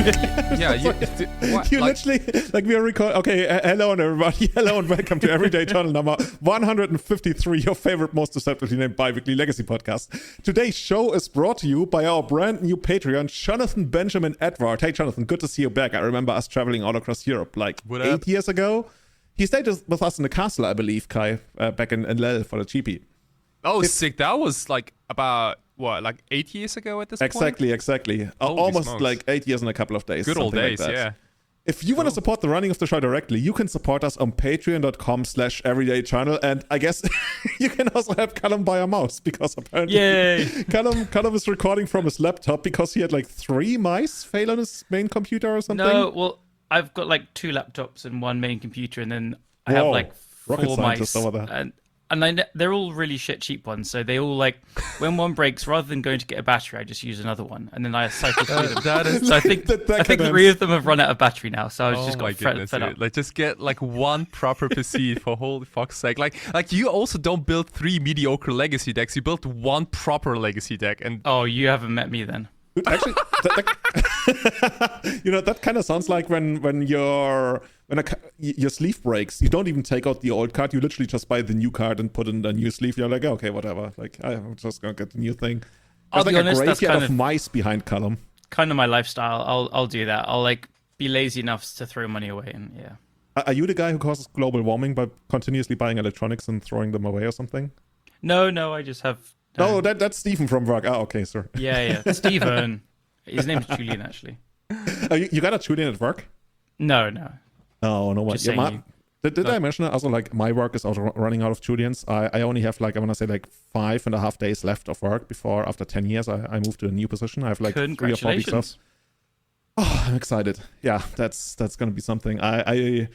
Yeah, you literally, like we are recording. Okay, hello and everybody. Hello and welcome to Everyday Channel number 153, your favorite, most deceptively named bi-weekly legacy podcast. Today's show is brought to you by our brand new Patreon, Jonathan Benjamin Edward. Hey, Jonathan, good to see you back. I remember us traveling all across Europe like 8 years ago. He stayed with us in the castle, I believe, Kai, back in Lel for the cheapie. Oh, sick. That was like about, what, like 8 years ago at this point? Exactly. Almost smokes. Like 8 years and a couple of days. Good old days, like yeah. If you want to support the running of the show directly, you can support us on patreon.com/everydaychannel. And I guess you can also help Callum buy a mouse because apparently Callum is recording from his laptop because he had like 3 mice fail on his main computer or something. No, well, I've got like 2 laptops and 1 main computer, and then I have like 4 mice. Over there. And they're all really cheap ones. So they all like, when one breaks, rather than going to get a battery, I just use another one. And then I cycle through them. So I think 3 of them have run out of battery now. So I was just got fed up. Like, just get like one proper PC for holy fuck's sake. Like you also don't build 3 mediocre legacy decks. You built 1 proper legacy deck. And oh, you haven't met me then. Actually, that kind of sounds like when your sleeve breaks, you don't even take out the old card. You literally just buy the new card and put in the new sleeve. You're like, okay, whatever. Like, I'm just gonna get the new thing. There's like a graveyard of mice behind Callum. Kind of my lifestyle. I'll do that. I'll like be lazy enough to throw money away, and yeah. Are you the guy who causes global warming by continuously buying electronics and throwing them away or something? No, I just have. No, that's Stephen from work. Ah, okay, sir. Yeah. Stephen. His name's Julian, actually. You got a Julian at work? No. Oh, no. What? Did I mention it? Also, like, my work is also running out of Julians. I only have, like, I want to say, like, 5.5 days left of work before, after 10 years, I moved to a new position. I have, like, 3 or 4 weeks off. Oh, I'm excited. Yeah, that's going to be something. I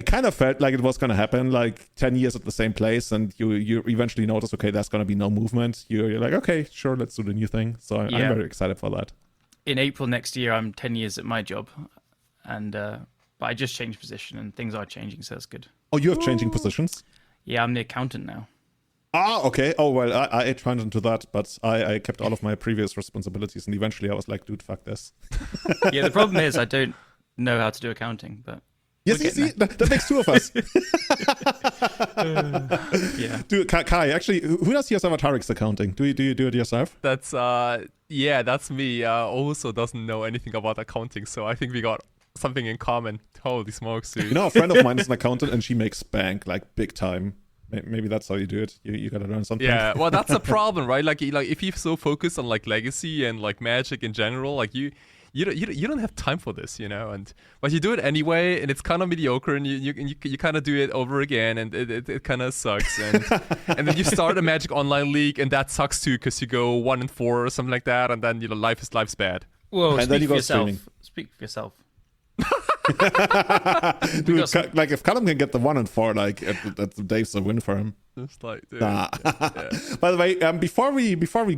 kind of felt like it was going to happen, like 10 years at the same place, and you eventually notice, okay, there's going to be no movement. You're like, okay, sure, let's do the new thing. So I'm very excited for that. In April next year, I'm 10 years at my job, and but I just changed position, and things are changing, so that's good. Oh, you have changing positions? Yeah, I'm the accountant now. Ah, okay. Oh, well, I tried into that, but I kept all of my previous responsibilities, and eventually I was like, dude, fuck this. Yeah, the problem is I don't know how to do accounting, but... Yes, see, that makes 2 of us. Yeah. Dude, Kai, actually, who does your Avatarix accounting? Do you do it yourself? That's that's me. Also doesn't know anything about accounting, so I think we got something in common. Holy smokes, dude. You know, a friend of mine is an accountant, and she makes bank, like, big time. Maybe that's how you do it. You gotta learn something. Yeah, well, that's a problem, right? Like if you're so focused on like legacy and like Magic in general, like you don't have time for this, but you do it anyway, and it's kind of mediocre, and you kind of do it over again, and it kind of sucks, and then you start a Magic Online league, and that sucks too, because you go 1-4 or something like that, and then life's bad. Whoa, and then you go streaming. Speak for yourself. Dude, like if Callum can get the 1-4, like that's Dave's a win for him. It's like, dude, yeah. By the way, before we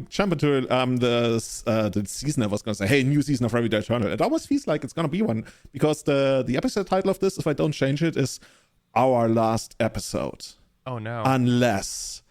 jump into the season, I was gonna say, hey, new season of Everyday Channel. It almost feels like it's gonna be one, because the episode title of this, if I don't change it, is Our Last Episode. Oh no. Unless.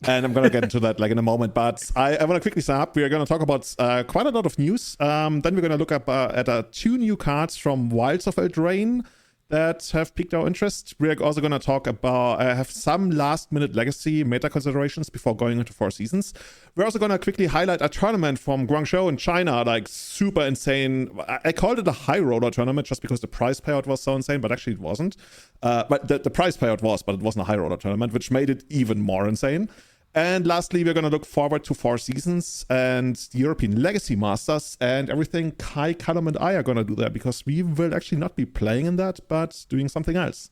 And I'm going to get into that like in a moment. But I want to quickly sum up. We are going to talk about quite a lot of news. Then we're going to look up at 2 new cards from Wilds of Eldraine that have piqued our interest. We're also going to talk about, have some last-minute legacy meta considerations before going into 4 seasons. We're also going to quickly highlight a tournament from Guangzhou in China, like super insane. I called it a high roller tournament just because the prize payout was so insane, but actually it wasn't. But the prize payout was, but it wasn't a high roller tournament, which made it even more insane. And lastly, we're going to look forward to 4 seasons and the European Legacy Masters and everything Kai, Callum, and I are going to do there, because we will actually not be playing in that, but doing something else.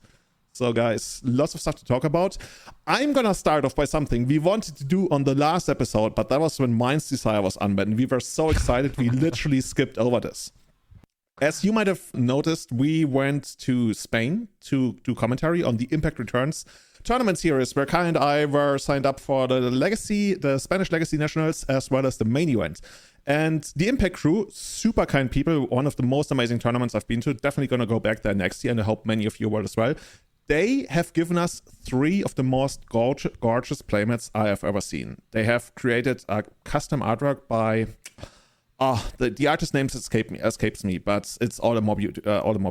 So guys, lots of stuff to talk about. I'm going to start off by something we wanted to do on the last episode, but that was when Mind's Desire was unbanned. We were so excited, we literally skipped over this. As you might have noticed, we went to Spain to do commentary on the Impact Returns tournament series, where Kai and I were signed up for the Spanish Legacy Nationals, as well as the main event. And the Impact crew, super kind people, one of the most amazing tournaments I've been to. Definitely going to go back there next year, and I hope many of you will as well. They have given us 3 of the most gorgeous playmats I have ever seen. They have created a custom artwork by The artist names escapes me, but it's all the more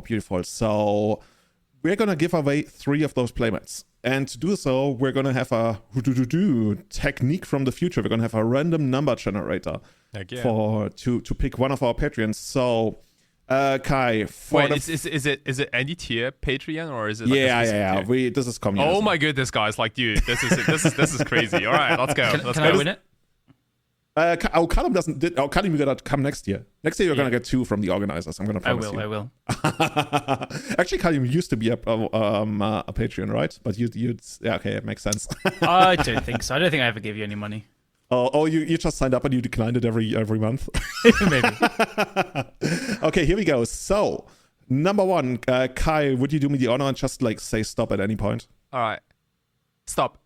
beautiful. So we're gonna give away 3 of those playmats, and to do so, we're gonna have a technique from the future. We're gonna have a random number generator to pick one of our Patreons. So. Kai, is it any tier Patreon or is it? Like yeah. This is community. Oh my goodness, guys! Like, dude, this is crazy. All right, let's go. Can I win it? Callum Callum, you gotta come next year. Next year, you're gonna get 2 from the organizers. I'm gonna promise you. I will. Actually, Callum used to be a Patreon, right? But okay, it makes sense. I don't think so. I don't think I ever gave you any money. Oh, you just signed up and you declined it every month? Maybe. Okay, here we go. So, number 1, Kai, would you do me the honor and just like say stop at any point? All right. Stop.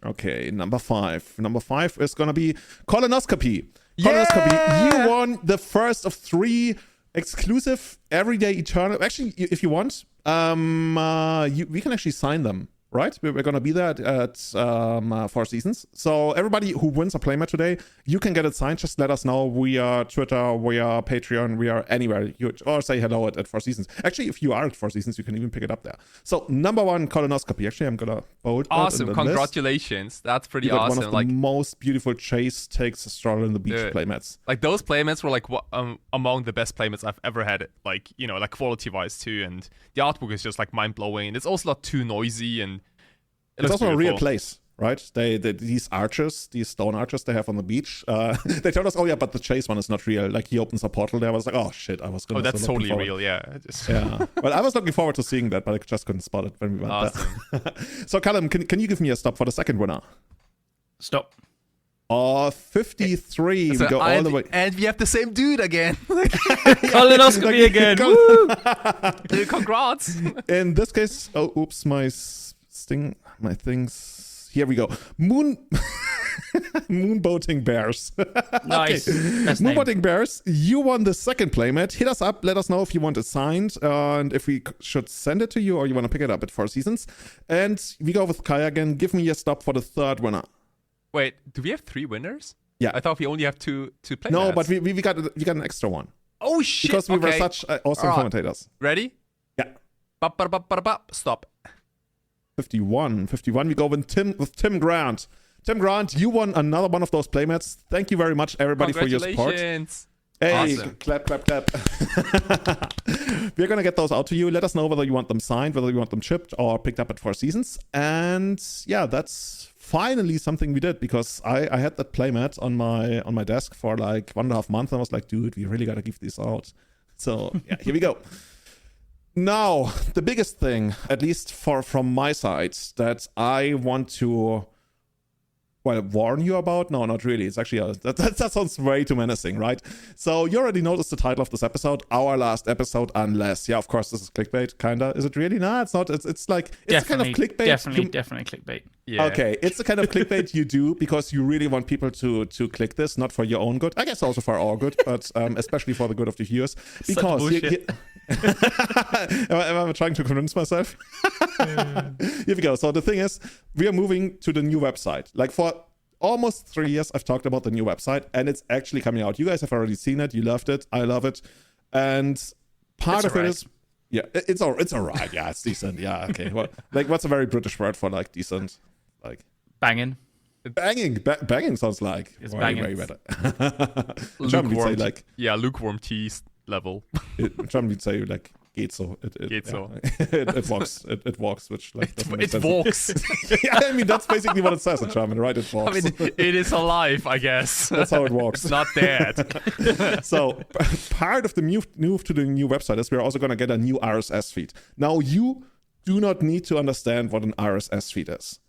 Okay, number 5. Number 5 is gonna be colonoscopy. Yeah! Colonoscopy. You won the first of 3 exclusive everyday eternal. Actually, if you want, we can actually sign them. Right? We're going to be there at 4 Seasons. So everybody who wins a playmat today, you can get it signed. Just let us know via Twitter, via Patreon, via anywhere. Or say hello at 4 Seasons. Actually, if you are at 4 Seasons, you can even pick it up there. So number 1, colonoscopy. Actually, I'm going to bold awesome. Congratulations. List. That's pretty awesome. One of the most beautiful Chase takes a stroll in the beach playmats. Like those playmats were like among the best playmats I've ever had. Like, you know, like quality-wise too. And the artwork is just like mind-blowing. It's also not too noisy and it's also beautiful. A real place, right? These archers, these stone archers they have on the beach. They told us, oh yeah, but the Chase one is not real. Like he opens a portal there. I was like, oh shit, I was going to. Oh, that's totally real, yeah. Yeah. Well, I was looking forward to seeing that, but I just couldn't spot it when we went there. So, Callum, can you give me a stop for the second winner? Stop. 53. We go all the way. And we have the same dude again. Colonoscopy again. Dude, congrats. In this case, oops, my things. Here we go. Moonboating Bears. Nice. Moonboating Bears, you won the second playmat. Hit us up. Let us know if you want it signed and if we should send it to you or you want to pick it up at 4 Seasons. And we go with Kai again. Give me a stop for the third winner. Wait, do we have 3 winners? Yeah. I thought we only have two playmats. No, but we got an extra one. Oh shit! Because we were such awesome commentators. Ready? Yeah. Stop. 51. We go with Tim Grant. Tim Grant, you won another one of those playmats. Thank you very much, everybody, for your support. Hey, awesome. clap. We're going to get those out to you. Let us know whether you want them signed, whether you want them chipped or picked up at 4 Seasons. And yeah, that's finally something we did because I had that playmat on my desk for like 1.5 months. I was like, dude, we really got to give these out. So yeah, here we go. Now, the biggest thing, at least from my side, that I want to, warn you about? No, not really. It's actually, that sounds way too menacing, right? So you already noticed the title of this episode, Our Last Episode Unless. Yeah, of course, this is clickbait, kinda. Is it really? No, it's not. It's like, it's the kind of clickbait. Definitely clickbait. Yeah. Okay, it's the kind of clickbait you do because you really want people to click this, not for your own good. I guess also for our good, but especially for the good of the viewers. Because am I trying to convince myself? Here we go. So the thing is, we are moving to the new website. Like for almost 3 years, I've talked about the new website, and it's actually coming out. You guys have already seen it. You loved it. I love it. And part of it is, yeah, it's all right. Yeah, it's decent. Yeah, okay. Well, like, what's a very British word for like decent? Like banging. Banging sounds like it's banging. Way better. Lukewarm, say like lukewarm tea level. German would say like geht so. It walks. It walks, which like it walks. Yeah, I mean that's basically what it says in German, right? It walks. I mean, it is alive, I guess. That's how it walks. It's not dead. So part of the move to the new website is we're also going to get a new RSS feed. Now you do not need to understand what an RSS feed is.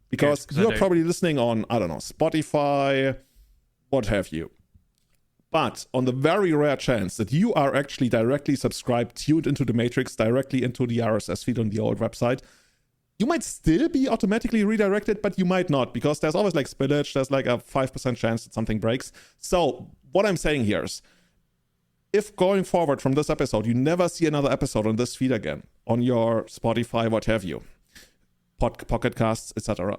Because you're probably listening on, I don't know, Spotify, what have you. But on the very rare chance that you are actually directly subscribed, tuned into the Matrix, directly into the RSS feed on the old website, you might still be automatically redirected, but you might not, because there's always like spillage, there's like a 5% chance that something breaks. So what I'm saying here is, if going forward from this episode, you never see another episode on this feed again, on your Spotify, what have you, Pocket Casts, etc.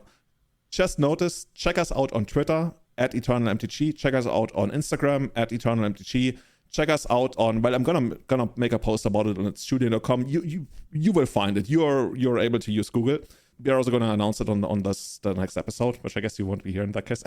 Just notice, check us out on Twitter at EternalMTG. Check us out on Instagram at EternalMTG. Check us out on, well, I'm gonna make a post about it on Julian.com. You will find it. You're able to use Google. We're also gonna announce it on the next episode, which I guess you won't be here in that case.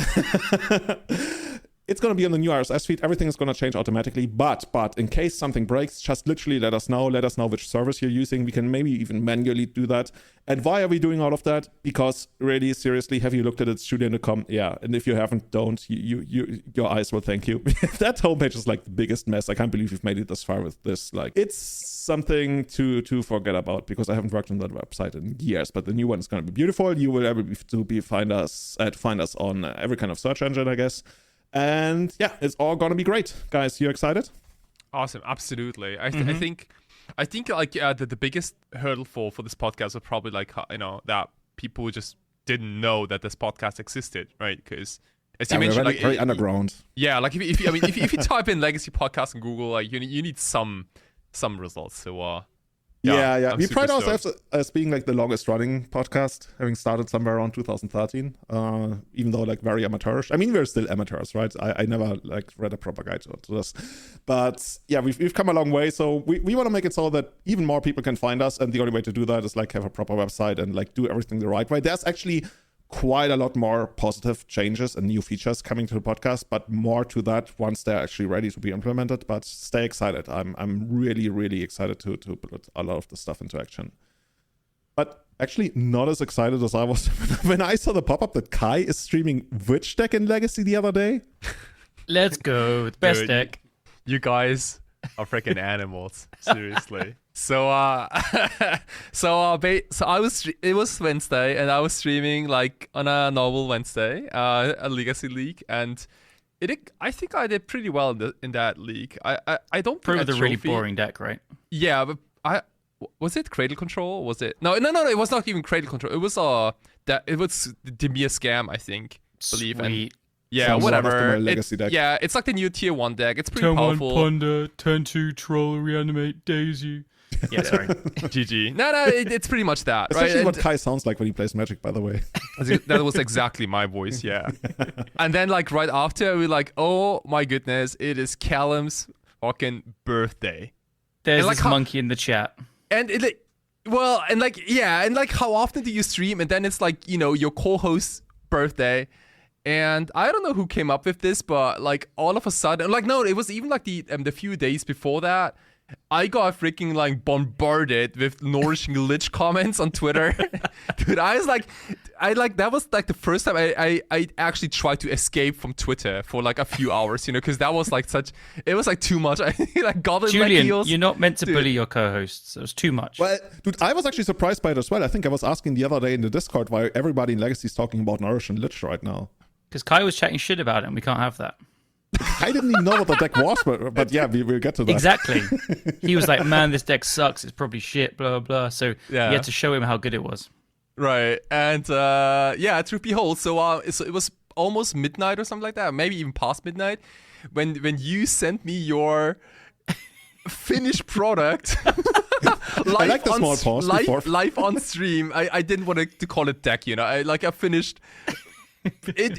It's going to be on the new RSS feed. Everything is going to change automatically. But in case something breaks, just literally let us know. Let us know which service you're using. We can maybe even manually do that. And why are we doing all of that? Because really, seriously, have you looked at it? Julian.com? Yeah. And if you haven't, don't. Your eyes will thank you. That homepage is like the biggest mess. I can't believe we've made it this far with this. Like, it's something to forget about because I haven't worked on that website in years. But the new one is going to be beautiful. You will able to find us on every kind of search engine, I guess. And yeah, it's all gonna be great, guys. You excited? Awesome, absolutely. I think like the biggest hurdle for this podcast was probably like that people just didn't know that this podcast existed, right? Because as you mentioned, like very underground. Yeah, like if you type in legacy podcast in Google, like you need some results. So yeah. We pride ourselves as being like the longest running podcast, having started somewhere around 2013, even though like very amateurish. I mean, we're still amateurs, right? I never like read a proper guide to this. But yeah, we've come a long way. So we want to make it so that even more people can find us. And the only way to do that is like have a proper website and like do everything the right way. There's actually quite a lot more positive changes and new features coming to the podcast, but more to that once they're actually ready to be implemented. But stay excited. I'm really, really excited to put a lot of the stuff into action. But actually not as excited as I was when I saw the pop-up that Kai is streaming Witch Deck in Legacy the other day. Let's go. The best deck. You guys are freaking animals. Seriously. So I was. It was Wednesday, and I was streaming like on a normal Wednesday, a Legacy League, and I think I did pretty well in that league. I don't prove the really boring deck, right? Yeah, but was it Cradle Control? Was it no? It was not even Cradle Control. It was it was the Dimir Scam, I think. Sweet. And yeah, whatever. Legacy deck. Yeah, it's like the new tier 1 deck. It's pretty turn powerful. Turn 1 Ponder, turn 2 Troll, reanimate Daisy. Yeah, sorry. GG. No, it's pretty much that. That's right? actually what Kai sounds like when he plays Magic, by the way. That was exactly my voice, yeah. And then like right after, we're like, oh my goodness, it is Callum's fucking birthday. There's this monkey in the chat. And how often do you stream? And then it's like, your co-host's birthday. And I don't know who came up with this, but like all of a sudden, like no, it was even like the few days before that, I got freaking like bombarded with Nourishing Lich comments on Twitter. Dude, I was like, that was like the first time I actually tried to escape from Twitter for like a few hours, because that was like it was like too much. I like got it. Julian, you're not meant to bully your co-hosts. It was too much. Well, dude, I was actually surprised by it as well. I think I was asking the other day in the Discord why everybody in Legacy is talking about Nourishing Lich right now. Because Kai was chatting shit about it, and we can't have that. I didn't even know what the deck was, but yeah, we'll get to that. Exactly. He was like, man, this deck sucks. It's probably shit, blah, blah. So you had to show him how good it was. Right. And truth be told, so it was almost midnight or something like that, maybe even past midnight, when you sent me your finished product live on stream. I didn't want to call it deck, I finished.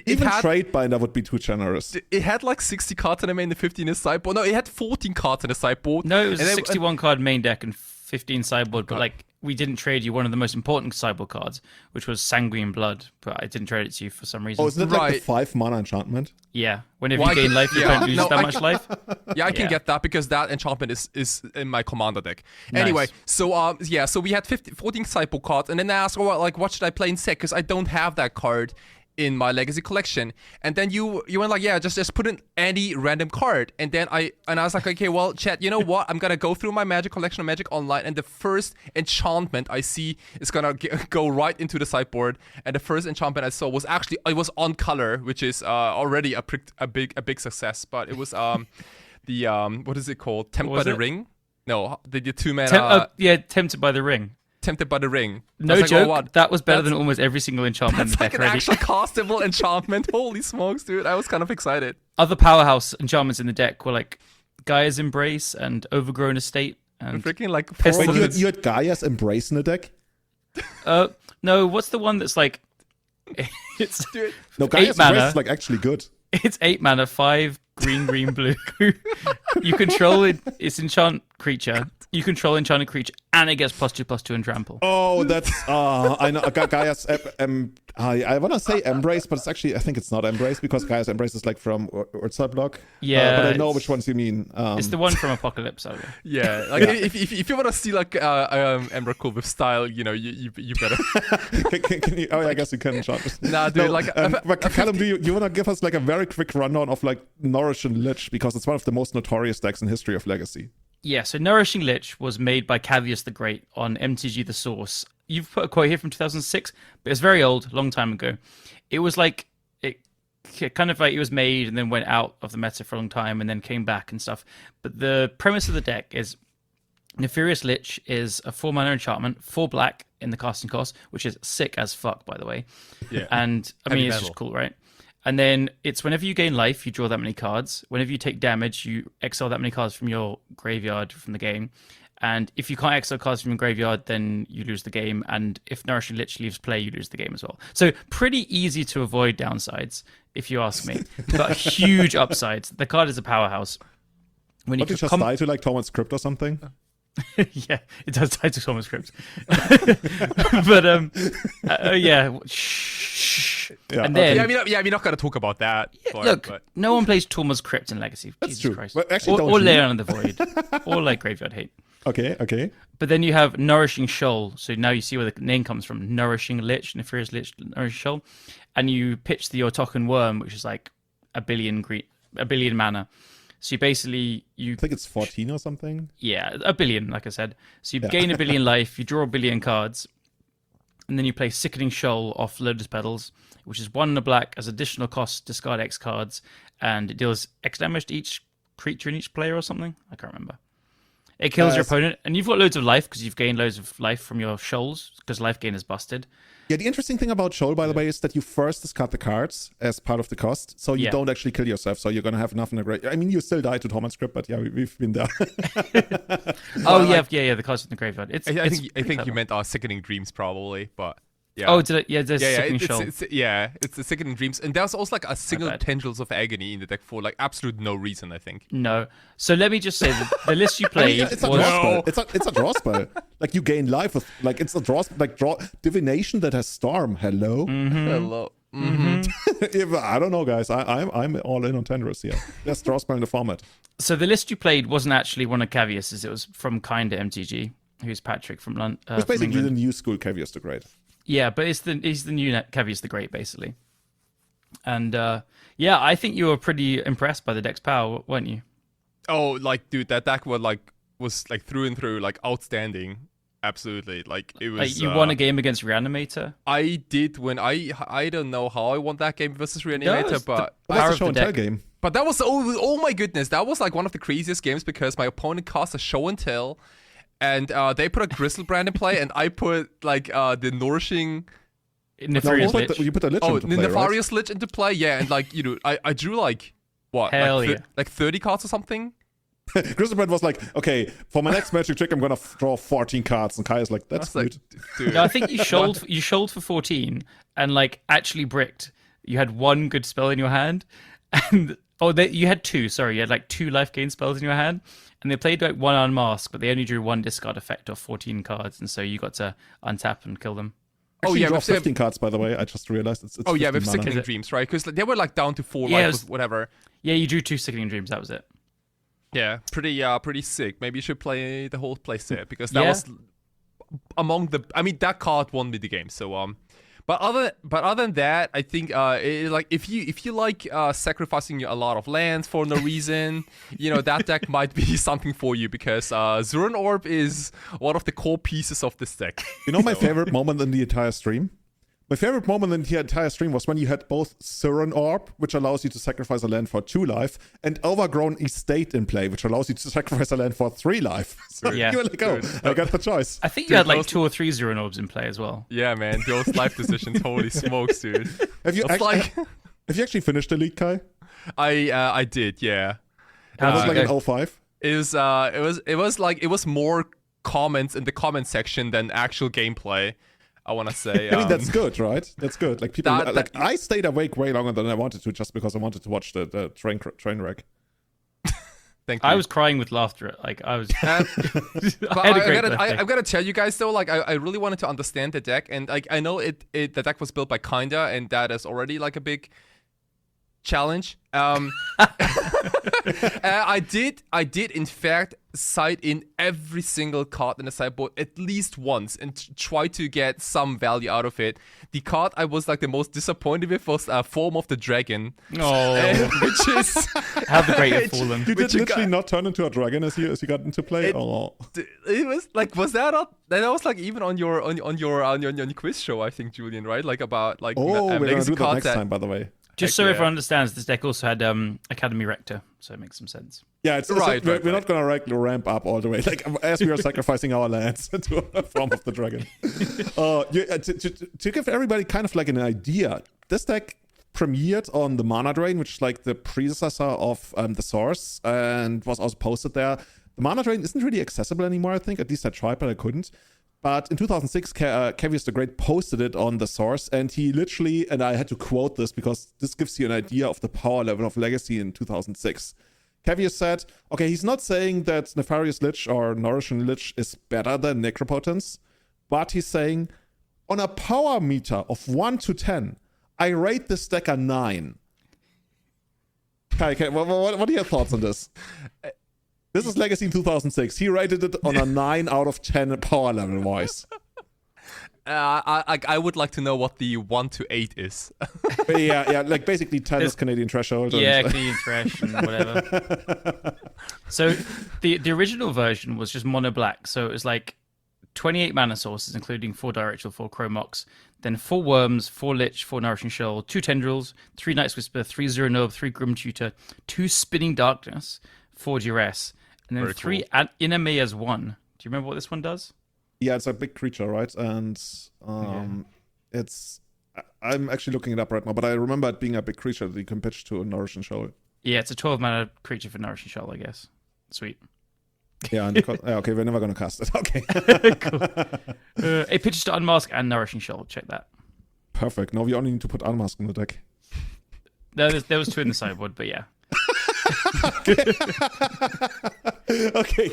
Even trade binder would be too generous. It had like 60 cards in the main, the 15 in the sideboard. No, it had 14 cards in the sideboard. No, it was a 61 card main deck and 15 sideboard. But like, we didn't trade you one of the most important sideboard cards, which was Sanguine Blood. But I didn't trade it to you for some reason. Oh, isn't it like the 5 mana enchantment? Yeah. Whenever you gain life, you don't lose that much life. Yeah, I can get that because that enchantment is in my commander deck. Nice. Anyway, so so we had 14 sideboard cards, and then I asked, what should I play in set? Because I don't have that card in my Legacy collection. And then you went like, yeah, just put in any random card. And then I was like, okay, well, chat, you know what? I'm gonna go through my Magic collection of Magic Online, and the first enchantment I see is gonna go right into the sideboard. And the first enchantment I saw was actually, it was on color, which is already a big success. But it was the what is it called? Tempted by the Ring? No, the 2-mana. Tempted by the Ring. Tempted by the Ring. No joke, that was better than almost every single enchantment. That's like an actually castable enchantment. Holy smokes, dude. I was kind of excited. Other powerhouse enchantments in the deck were like Gaia's Embrace and Overgrown Estate. And freaking like... Wait, you had Gaia's Embrace in the deck? No, what's the one that's like... it's no, Gaia's Embrace is like actually good. It's 8 mana, 5 green, blue. You control it. It's enchant creature. You control enchanted creature, and it gets +2/+2 and trample. Oh, that's I know. Gaia's I want to say Embrace, but it's actually, I think it's not Embrace, because Gaia's Embrace is like from Urza block. Yeah, but I know which ones you mean. It's the one from Apocalypse. Yeah, like if you want to see like Emrakul with style, you better. Can you, I guess you can enchant this. Nah, dude. But Callum, do you want to give us like a very quick rundown of like Nourishing Lich, because it's one of the most notorious decks in history of Legacy. Yeah, so Nourishing Lich was made by Cavius the Great on MTG The Source. You've put a quote here from 2006, but it's very old, long time ago. It was like, it was made and then went out of the meta for a long time and then came back and stuff. But the premise of the deck is Nefarious Lich is a 4-mana enchantment, 4 black in the casting cost, which is sick as fuck, by the way. Yeah. And I mean, it's just cool, right? And then it's whenever you gain life, you draw that many cards. Whenever you take damage, you exile that many cards from your graveyard from the game. And if you can't exile cards from your graveyard, then you lose the game. And if Nourishing Lich leaves play, you lose the game as well. So pretty easy to avoid downsides, if you ask me. But huge upsides. The card is a powerhouse. When you just die to like Thomas Crypt or something? Yeah, it does tie to Thomas Crypt. But yeah. Shh. Yeah, and then, we're not gonna talk about that. Look, no one plays Thomas Crypt in Legacy. That's Jesus true. Christ. Well, actually, or Leon of the Void, or like Graveyard Hate. Okay. But then you have Nourishing Shoal. So now you see where the name comes from: Nourishing Lich, Nefarious Lich, Nourishing Shoal, and you pitch the Autocan Worm, which is like a billion mana. So you basically I think it's 14 or something. Yeah, a billion, like I said. So you gain a billion life, you draw a billion cards, and then you play Sickening Shoal off Lotus Petals, which is 1 in the black as additional cost, discard X cards, and it deals X damage to each creature in each player or something. I can't remember. It kills your opponent, and you've got loads of life because you've gained loads of life from your shoals because life gain is busted. Yeah, the interesting thing about Shoal, by the way, is that you first discard the cards as part of the cost, so you don't actually kill yourself, so you're going to have enough in the graveyard. I mean, you still die to Thomas Script, but yeah, we've been there. The cards in the graveyard. I think you meant Sickening Dreams, probably, but... Yeah. Oh, did it? Yeah, there's Sickening Shoal. It's the Sickening Dreams. And there's also like a single Tendrils of Agony in the deck for like absolute no reason, I think. No. So let me just say that the list you played it's a draw spell. It's a draw spell. Like you gain life with, like, it's a draw, like divination that has Storm. Hello? Mm-hmm. Hello. Mm-hmm. I don't know, guys. I'm all in on Tendrils here. There's draw spell in the format. So the list you played wasn't actually one of Cavius's. It was from Kinda MTG, who's Patrick from London. It's basically the new school Cavius the Great. Yeah, but he's the new Cavius the Great, basically. And I think you were pretty impressed by the deck's power, weren't you? Oh, like, dude, that deck was like through and through, like, outstanding. Absolutely, like it was. Like you won a game against Reanimator. I did win. I don't know how I won that game versus Reanimator, but that's a show and tell game. But that was oh my goodness, that was like one of the craziest games because my opponent cast a show and tell. And they put a Grizzlebrand in play, and I put like the Nourishing Nefarious Lich. You put a Lich into play, Nefarious Lich into play, yeah. And like I drew like what, like 30 cards or something. Grizzlebrand was like, okay, for my next magic trick, I'm gonna draw 14 cards, and Kaya's like, that's good. Like, no, I think you shoaled for 14, and like actually bricked. You had one good spell in your hand, and you had two. Sorry, you had like 2 life gain spells in your hand. And they played like 1 Unmask, but they only drew 1 discard effect off 14 cards, and so you got to untap and kill them. Actually, you draw 15 cards, by the way. I just realized it's with Sickening Dreams, right? Because they were like down to 4 life, whatever. Yeah, you drew 2 Sickening Dreams. That was it. Yeah, pretty sick. Maybe you should play the whole play set because that was among the. I mean, that card won me the game. So But other than that, I think like if you like sacrificing a lot of lands for no reason, that deck might be something for you because Zuran Orb is one of the core pieces of this deck. My favorite moment in the entire stream? My favorite moment in the entire stream was when you had both Zuran Orb, which allows you to sacrifice a land for 2 life, and Overgrown Estate in play, which allows you to sacrifice a land for 3 life. So you were like, I got the choice. I think you had like 2 or 3 Zuran Orbs in play as well. Yeah, man, those life decisions, holy smokes, dude. Have you actually finished the league, Kai? I did, yeah. It was like an 05? It was more comments in the comment section than actual gameplay. I want to say. I mean, that's good, right? That's good. Like people, I stayed awake way longer than I wanted to, just because I wanted to watch the train wreck. Thank you. I was crying with laughter. Like I was. But I've got to tell you guys though, like I really wanted to understand the deck, and like I know the deck was built by Kinda, and that is already like a big challenge. I did in fact side in every single card in the sideboard at least once and try to get some value out of it. The card I was like the most disappointed with was Form of the Dragon. Oh, which is how the great have fallen. You did literally not turn into a dragon as you got into play. It was like, was that not? That was like even on your quiz show, I think, Julian, right? Like about like we're gonna do that next that, time, by the way. Just so everyone understands, this deck also had Academy Rector, so it makes some sense. Yeah, we're not going to ramp up all the way. Like, as we are sacrificing our lands to a Form of the Dragon. To give everybody kind of like an idea, this deck premiered on the Mana Drain, which is like the predecessor of the Source, and was also posted there. The Mana Drain isn't really accessible anymore, I think. At least I tried, but I couldn't. But in 2006, Kevius the Great posted it on the Source, and he literally, and I had to quote this because this gives you an idea of the power level of Legacy in 2006. Kevius said, okay, he's not saying that Nefarious Lich or Nourishing Lich is better than Necropotence, but he's saying, on a power meter of 1 to 10, I rate this deck a 9. Okay, what are your thoughts on this? This is Legacy in 2006. He rated it on a 9 out of 10 power level wise. I would like to know what the 1 to 8 is. yeah, like basically 10 is Canadian threshold. Yeah, Canadian thresh and whatever. So the original version was just mono black. So it was like 28 mana sources, including 4 Direct Shield, 4 Chromox, then 4 Worms, 4 Lich, 4 Nourishing Shoal, 2 Tendrils, 3 Night's Whisper, 3 Zero Nova, 3 Grim Tutor, 2 Spinning Darkness, 4 Duress, and then very 3 cool. Enemy as 1. Do you remember what this one does? Yeah, it's a big creature, right? And it's... I'm actually looking it up right now, but I remember it being a big creature that you can pitch to a Nourishing Shoal. Yeah, it's a 12 mana creature for Nourishing Shoal, I guess. Sweet. Yeah, and okay, we're never going to cast it. Okay. Cool. It pitches to Unmask and Nourishing Shoal. Check that. Perfect. Now we only need to put Unmask in the deck. There was 2 in the sideboard, but yeah. Okay.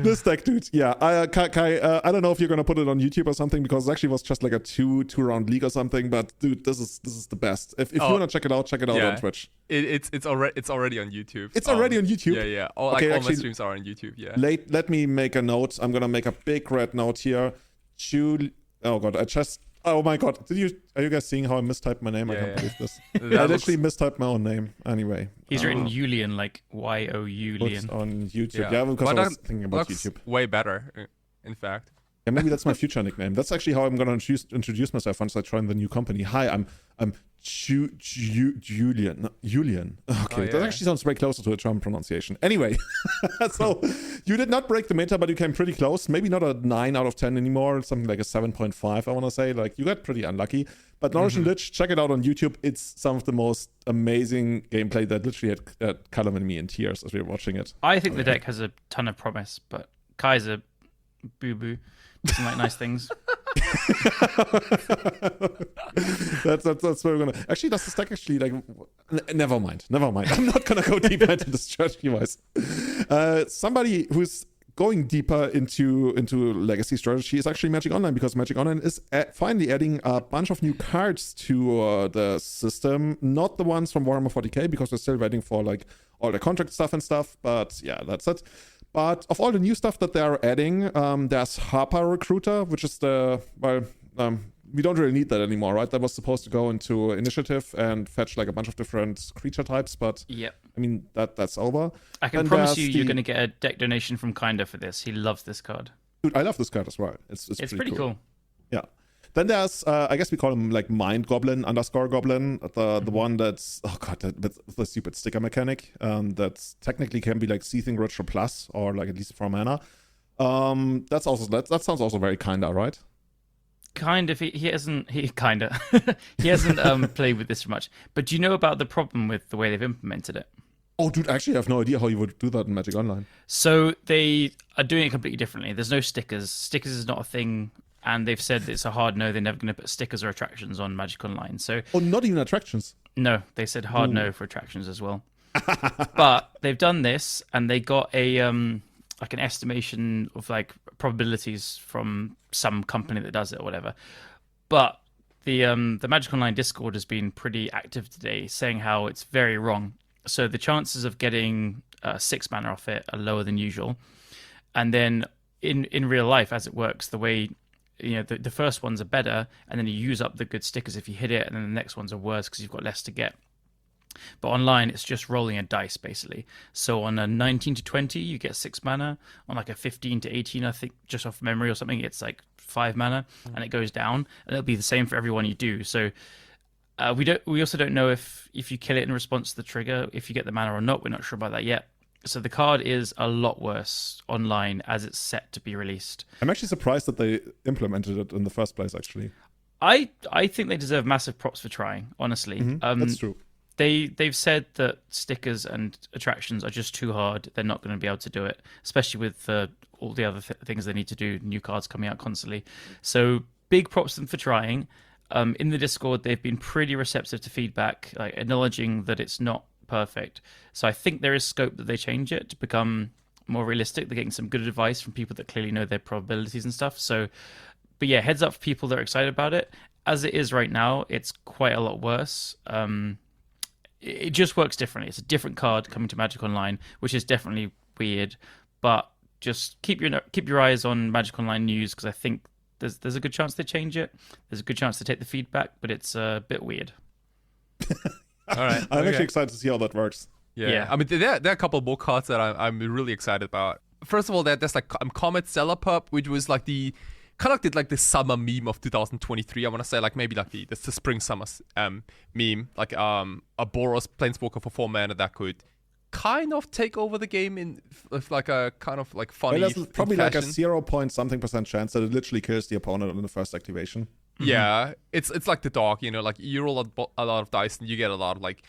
This deck, dude. Yeah, Kai, I don't know if you're gonna put it on YouTube or something, because it actually was just like a two round league or something. But dude, this is the best. If you wanna check it out on Twitch. It's already on YouTube. It's already on YouTube. Yeah. All my streams are on YouTube. Yeah. Let me make a note. I'm gonna make a big red note here. Oh god, oh my god, are you guys seeing how I mistyped my name? I can't believe this. I literally mistyped my own name. Anyway. He's written Julian, like Y-O-U-Lian. On YouTube. Yeah, because I was thinking about YouTube. Way better, in fact. Yeah, maybe that's my future nickname. That's actually how I'm going to introduce myself once I join the new company. Hi, I'm Julian. Okay, that actually sounds way closer to a German pronunciation. Anyway, so you did not break the meta, but you came pretty close. Maybe not a 9 out of 10 anymore, something like a 7.5, I want to say. Like, you got pretty unlucky. But Nourishing Lich, check it out on YouTube. It's some of the most amazing gameplay that literally had Callum and me in tears as we were watching it. I think the deck has a ton of promise, but Kai's a boo-boo. Doesn't like nice things. that's where we're gonna. Actually, does this deck actually like? Never mind. I'm not gonna go deeper into this strategy-wise. Somebody who's going deeper into legacy strategy is actually Magic Online, because Magic Online is finally adding a bunch of new cards to the system. Not the ones from Warhammer 40k, because we're still waiting for like all the contract stuff and stuff. But yeah, that's it. But of all the new stuff that they're adding, there's Harper Recruiter, which is we don't really need that anymore, right? That was supposed to go into Initiative and fetch like a bunch of different creature types, but yep. I mean, that's over. I can promise you're going to get a deck donation from Kinda for this. He loves this card. Dude, I love this card as well. It's pretty cool. Yeah. Then there's, I guess we call him like Mind Goblin _ Goblin, the one that's, oh god, that's the stupid sticker mechanic that technically can be like Seething Ritual Plus, or like at least 4 mana. That sounds also very Kinda, right? Kind of. He hasn't played with this much. But do you know about the problem with the way they've implemented it? Oh, dude, actually, I have no idea how you would do that in Magic Online. So they are doing it completely differently. There's no stickers. Stickers is not a thing and they've said it's a hard no. They're never going to put stickers or attractions on Magic Online. So not even attractions. No, they said hard no for attractions as well. But they've done this, and they got a like an estimation of like probabilities from some company that does it or whatever. But the Magic Online Discord has been pretty active today, saying how it's very wrong. So the chances of getting 6 mana off it are lower than usual. And then in real life, as it works, the way the first ones are better, and then you use up the good stickers if you hit it, and then the next ones are worse because you've got less to get. But online, it's just rolling a dice, basically. So on a 19 to 20, you get 6 mana. On like a 15 to 18, I think, just off memory or something, it's like 5 mana, and it goes down. And it'll be the same for everyone you do. So we also don't know if you kill it in response to the trigger, if you get the mana or not. We're not sure about that yet. So the card is a lot worse online as it's set to be released. I'm actually surprised that they implemented it in the first place, actually. I think they deserve massive props for trying, honestly. That's true. They've said that stickers and attractions are just too hard. They're not going to be able to do it, especially with all the other things they need to do, new cards coming out constantly. So big props to them for trying. In the Discord, they've been pretty receptive to feedback, like acknowledging that it's not perfect. So I think there is scope that they change it to become more realistic. They're getting some good advice from people that clearly know their probabilities and stuff. So, but yeah, heads up for people that are excited about it. As it is right now, it's quite a lot worse. It just works differently. It's a different card coming to Magic Online, which is definitely weird. But just keep your eyes on Magic Online news, because I think there's a good chance they change it. There's a good chance they take the feedback, but it's a bit weird. All right, I'm actually excited to see how that works. Yeah. I mean, there are a couple more cards that I'm really excited about. First of all, there's like Comet Cellar Pup, which was like the kind of like the summer meme of 2023. I want to say like maybe like the spring summer meme, like a Boros Planeswalker for 4 mana that could kind of take over the game with like a kind of like funny. Well, there's probably like a 0.something% chance that it literally kills the opponent on the first activation. Yeah, it's like the dog, like you roll a lot of dice and you get a lot of like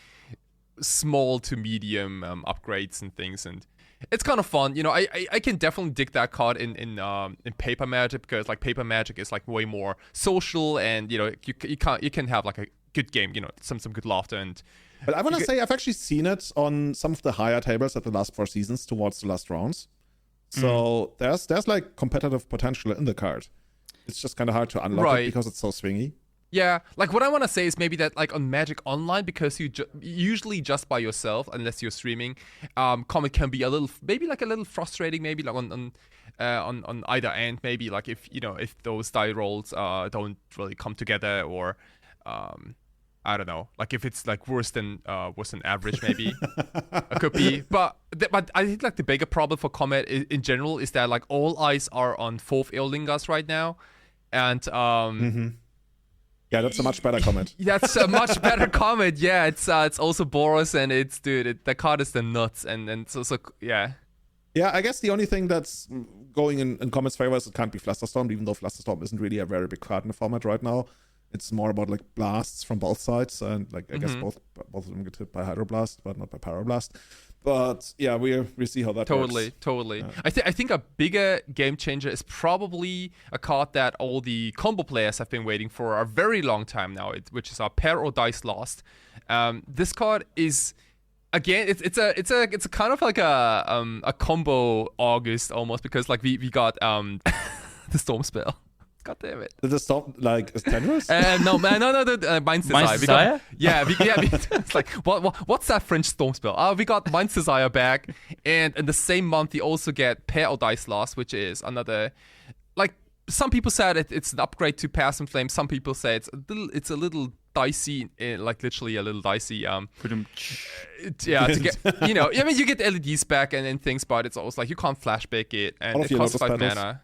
small to medium upgrades and things, and it's kind of fun. I can definitely dig that card in Paper Magic, because like Paper Magic is like way more social, and you can have like a good game, some good laughter. And but I want to say I've actually seen it on some of the higher tables at the last 4 seasons towards the last rounds. So there's like competitive potential in the card. It's just kind of hard to unlock it because it's so swingy. Yeah, like what I want to say is maybe that like on Magic Online, because you usually just by yourself, unless you're streaming, Comet can be a little frustrating, maybe like on either end, maybe like if those die rolls don't really come together, or I don't know, like if it's like worse than average, maybe it could be. But I think like the bigger problem for Comet in general is that like all eyes are on 4th Eolingas right now, and yeah, that's a much better comment. That's a much better comment. Yeah, it's also Boros, and the card is the nuts, and so yeah. Yeah, I guess the only thing that's going in Comet's favor is it can't be Flusterstorm, even though Flusterstorm isn't really a very big card in the format right now. It's more about like blasts from both sides, and like I guess both of them get hit by Hydroblast, but not by Pyroblast. But yeah, we see how that works. Totally. Yeah. I think a bigger game changer is probably a card that all the combo players have been waiting for a very long time now, which is our Pair or Dice Lost. This card is, again, it's a kind of like a combo August almost, because like we got the Storm Spell. God damn it. Did it stop, like, is Tendrils? No, Mind's Desire. Mind's Desire? It's like, what's that French storm spell? We got Mind's Desire back, and in the same month, you also get Pair or Dice Lost, which is another, like, some people said it's an upgrade to Pass and Flame. Some people say it's a little dicey, like literally a little dicey. Yeah, to get, you get LEDs back and things, but it's also like you can't flashback it, and it costs 5 mana.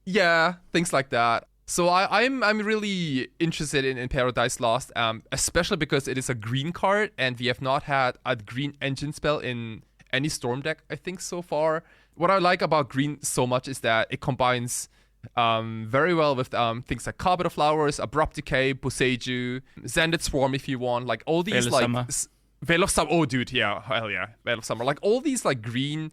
Yeah, things like that. So I'm really interested in Paradise Lost, especially because it is a green card, and we have not had a green engine spell in any Storm deck, I think, so far. What I like about green so much is that it combines very well with things like Carpet of Flowers, Abrupt Decay, Boseiju, Xanded Swarm if you want, like all these Veil of Summer. Veil of Summer. Oh, dude, yeah, hell yeah, Veil of Summer. Like all these like green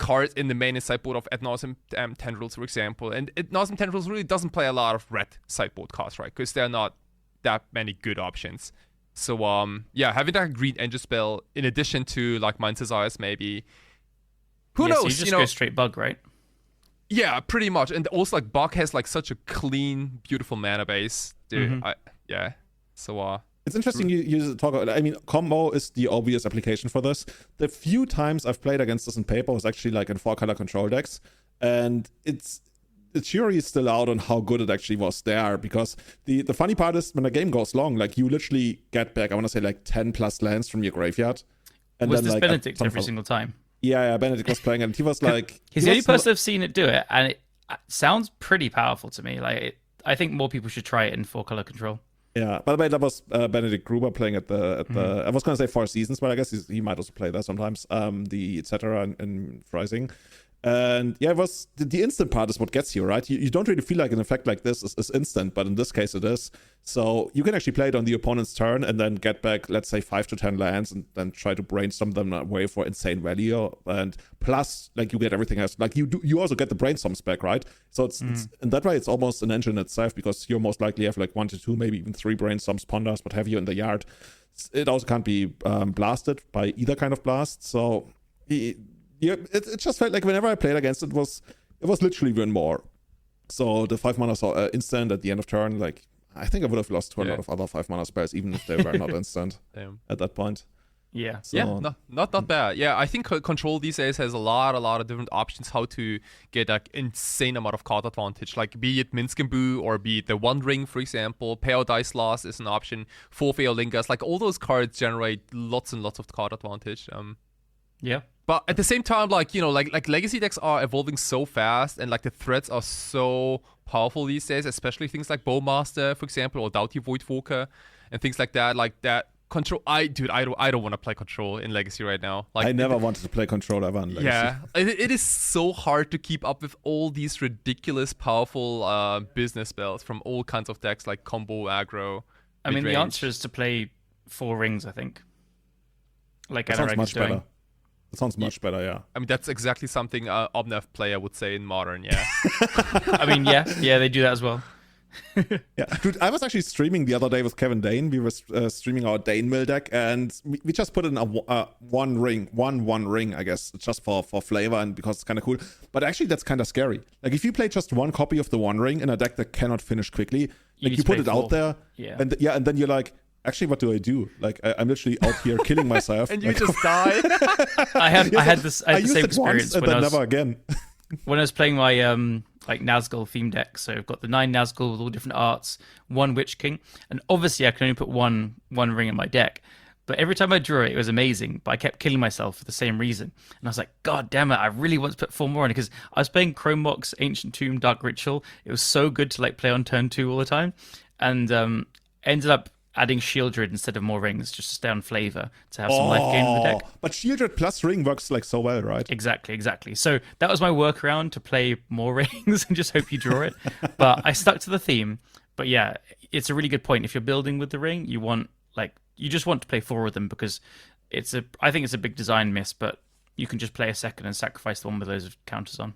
cards in the main and sideboard of Ad Nauseam Tendrils, for example. And Ad Nauseam Tendrils really doesn't play a lot of red sideboard cards, right? Because there are not that many good options. So, having that green engine spell in addition to like Mind's Desires, maybe. Who knows? So you just go straight bug, right? Yeah, pretty much. And also, like, Bug has like such a clean, beautiful mana base. Dude, So, it's interesting you talk about. I mean, combo is the obvious application for this. The few times I've played against this in paper was actually like in 4-color control decks, and the jury is still out on how good it actually was there, because the funny part is when the game goes long, like you literally get back, I want to say like 10 plus lands from your graveyard. And was then, this like, Benedict every single time? Yeah, Benedict was playing, and he was like... He's the only person I've seen it do it, and it sounds pretty powerful to me. Like, I think more people should try it in 4-color control. Yeah, by the way, that was Benedict Gruber playing at the I was going to say Four Seasons, but I guess he might also play there sometimes, the etc. and Rising. And yeah, it was the instant part is what gets you, right? You don't really feel like an effect like this is instant, but in this case it is. So you can actually play it on the opponent's turn and then get back, let's say, 5 to 10 lands and then try to brainstorm them away for insane value. And plus, like, you get everything else. Like, you also get the brainstorms back, right? So it's in that way, it's almost an engine itself, because you'll most likely have like 1 to 2, maybe even 3 brainstorms, ponders, what have you in the yard. It also can't be blasted by either kind of blast. So yeah, it just felt like whenever I played against it was literally win more. So the 5 mana instant at the end of turn, like, I think I would have lost to a lot of other 5 mana spells, even if they were not instant at that point. Yeah. So, yeah, not bad. Yeah, I think Control these days has a lot of different options how to get like insane amount of card advantage. Like, be it Minsk and Boo, or be it the One Ring, for example. Paradise Lost is an option. 4 Lingers. Like, all those cards generate lots and lots of card advantage. Yeah. But at the same time, like, you know, like legacy decks are evolving so fast, and like the threats are so powerful these days, especially things like Bowmaster, for example, or Doughty Voidwalker and things like that. Like that Control, I don't want to play Control in Legacy right now. Like, I never wanted to play Control ever in Legacy. Yeah, it is so hard to keep up with all these ridiculous, powerful business spells from all kinds of decks, like combo, aggro. I mean, the answer is to play 4 rings, I think. Like that sounds much better. That sounds much better, yeah. I mean, that's exactly something Omnath player would say in Modern, yeah. I mean, yeah, they do that as well. Yeah, dude, I was actually streaming the other day with Kevin Dane. We were streaming our Dane Mill deck, and we just put in a one ring, I guess, just for flavor and because it's kind of cool. But actually, that's kind of scary. Like, if you play just one copy of the One Ring in a deck that cannot finish quickly, like, you put it out there, and then you're like, actually, what do I do? Like, I'm literally out here killing myself. And you just die. I had the same experience and then never again. When I was playing my like Nazgul theme deck. So I've got the 9 Nazgul with all different arts, 1 Witch King, and obviously I can only put one ring in my deck. But every time I drew it, it was amazing. But I kept killing myself for the same reason. And I was like, God damn it, I really want to put 4 more in it, because I was playing Chrome MOCS, Ancient Tomb, Dark Ritual. It was so good to like play on turn 2 all the time. And ended up adding Shieldred instead of more rings, just to stay on flavor, to have some life gain in the deck. But Shieldred plus ring works like so well, right? Exactly. So that was my workaround, to play more rings and just hope you draw it. But I stuck to the theme. But yeah, it's a really good point. If you're building with the ring, you just want to play 4 of them, because I think it's a big design miss, but you can just play a second and sacrifice the one with loads of counters on.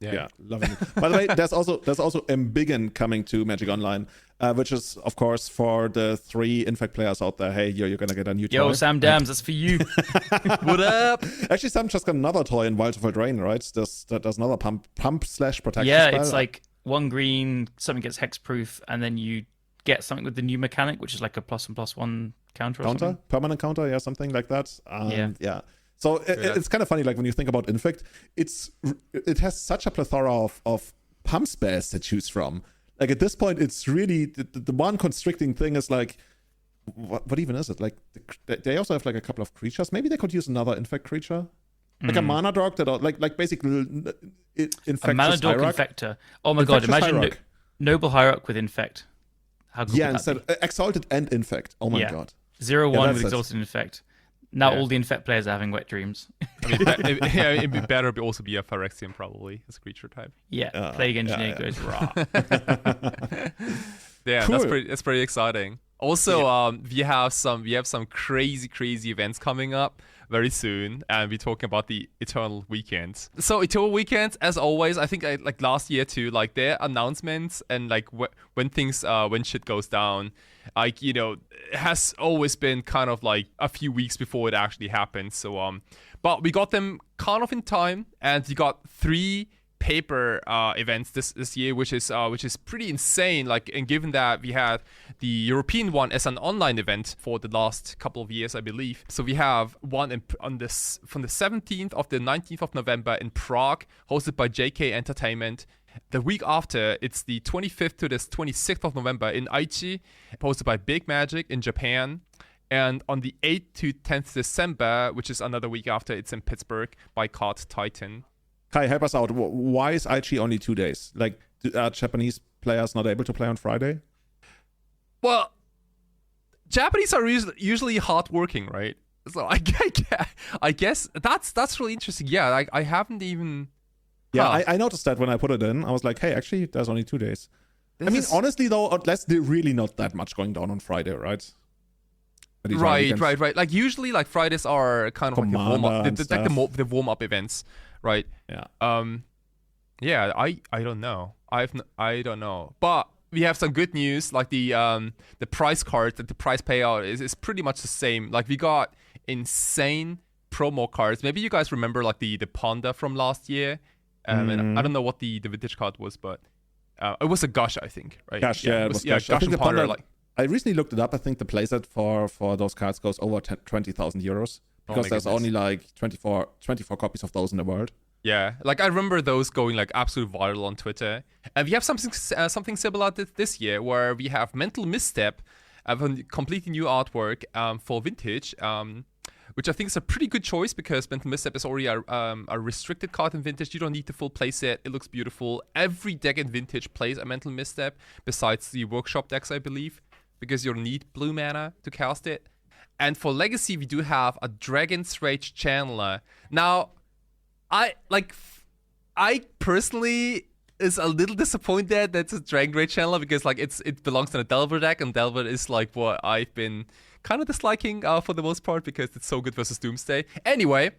Yeah, loving it. By the way, there's also Embiggen coming to Magic Online, which is, of course, for the 3 Infect players out there. Hey, you're gonna get a new toy. Yo, Sam Dams, that's for you. What up? Actually, Sam just got another toy in Wilds of Eldraine, right? There's another pump/protection. Yeah, spell. it's like 1 green, something gets hexproof, and then you get something with the new mechanic, which is like a +1/+1 counter. Permanent counter, yeah, something like that. Yeah. So it's kind of funny, like when you think about Infect, it has such a plethora of pump spells to choose from. Like, at this point, it's really the one constricting thing is like, what even is it? Like, they also have like a couple of creatures. Maybe they could use another Infect creature, like a mana dog that are like basically Infect. A mana dog Infector. Oh my god! Imagine Noble Hierarch with Infect. How cool would that be? Exalted and Infect. Oh my god. 0/1 with Exalted Infect. Now all the Infect players are having wet dreams. I mean, it'd be better to also be a Phyrexian, probably, as a creature type. Yeah, Plague Engineer goes raw. Yeah, cool. That's pretty exciting. Also, we have some crazy events coming up very soon, and we're talking about the Eternal Weekends. So Eternal Weekends, as always, I think like last year too, like their announcements and like when shit goes down, like, you know, it has always been kind of like a few weeks before it actually happens. So but we got them kind of in time, and you got 3 paper events this year, which is pretty insane. Like, and given that we had the European one as an online event for the last couple of years, I believe. So we have one from the 17th of the 19th of November in Prague, hosted by JK Entertainment. The week after, it's the 25th to the 26th of November in Aichi, hosted by Big Magic in Japan. And on the 8th to 10th December, which is another week after, it's in Pittsburgh by Card Titan. Kai, help us out. Why is Aichi only 2 days? Like, are Japanese players not able to play on Friday? Well, Japanese are usually hardworking, right? So I guess that's really interesting. Yeah, I haven't even... Yeah, I noticed that when I put it in. I was like, hey, actually, there's only 2 days. Honestly, though, there's really not that much going down on Friday, right? Right. Like, usually, like, Fridays are kind of like the warm-up, the warm-up events, right? Yeah. Yeah, I don't know. I don't know. But we have some good news. Like, the price card, the price payout is pretty much the same. Like, we got insane promo cards. Maybe you guys remember, like, the Panda from last year. And I don't know what the vintage card was, but it was a Gush, I think, right? Gush, yeah, it was Gush. Gush and Ponder, like... I recently looked it up. I think the playset for those cards goes over 20,000 euros because there's only like 24 copies of those in the world. Yeah, like I remember those going like absolute viral on Twitter. And we have something similar this year where we have Mental Misstep, a completely new artwork for Vintage, which I think is a pretty good choice because Mental Misstep is already a restricted card in Vintage. You don't need the full playset. It looks beautiful. Every deck in Vintage plays a Mental Misstep besides the workshop decks, I believe, because you'll need blue mana to cast it. And for Legacy, we do have a Dragon's Rage Channeler. Now, I personally is a little disappointed that it's a Dragon Rage Channeler because like it belongs to a Delver deck, and Delver is like what I've been kind of disliking for the most part because it's so good versus Doomsday. Anyway,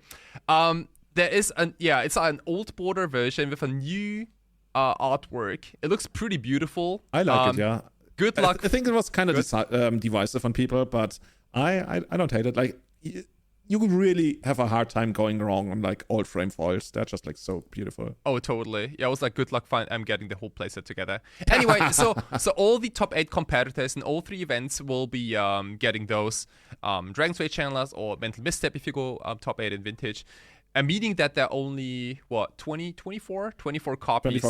there is it's an old border version with a new artwork. It looks pretty beautiful. I like it, yeah. Good luck. I think it was kind of divisive on people, but I don't hate it. Like, you could really have a hard time going wrong on like old frame foils. They're just like so beautiful. Oh, totally. Yeah, I was like, good luck getting the whole playset together. Anyway, so all the top 8 competitors in all 3 events will be getting those Dragon's Rage Channelers or Mental Misstep if you go top 8 in Vintage. Meaning that there are only, 24 copies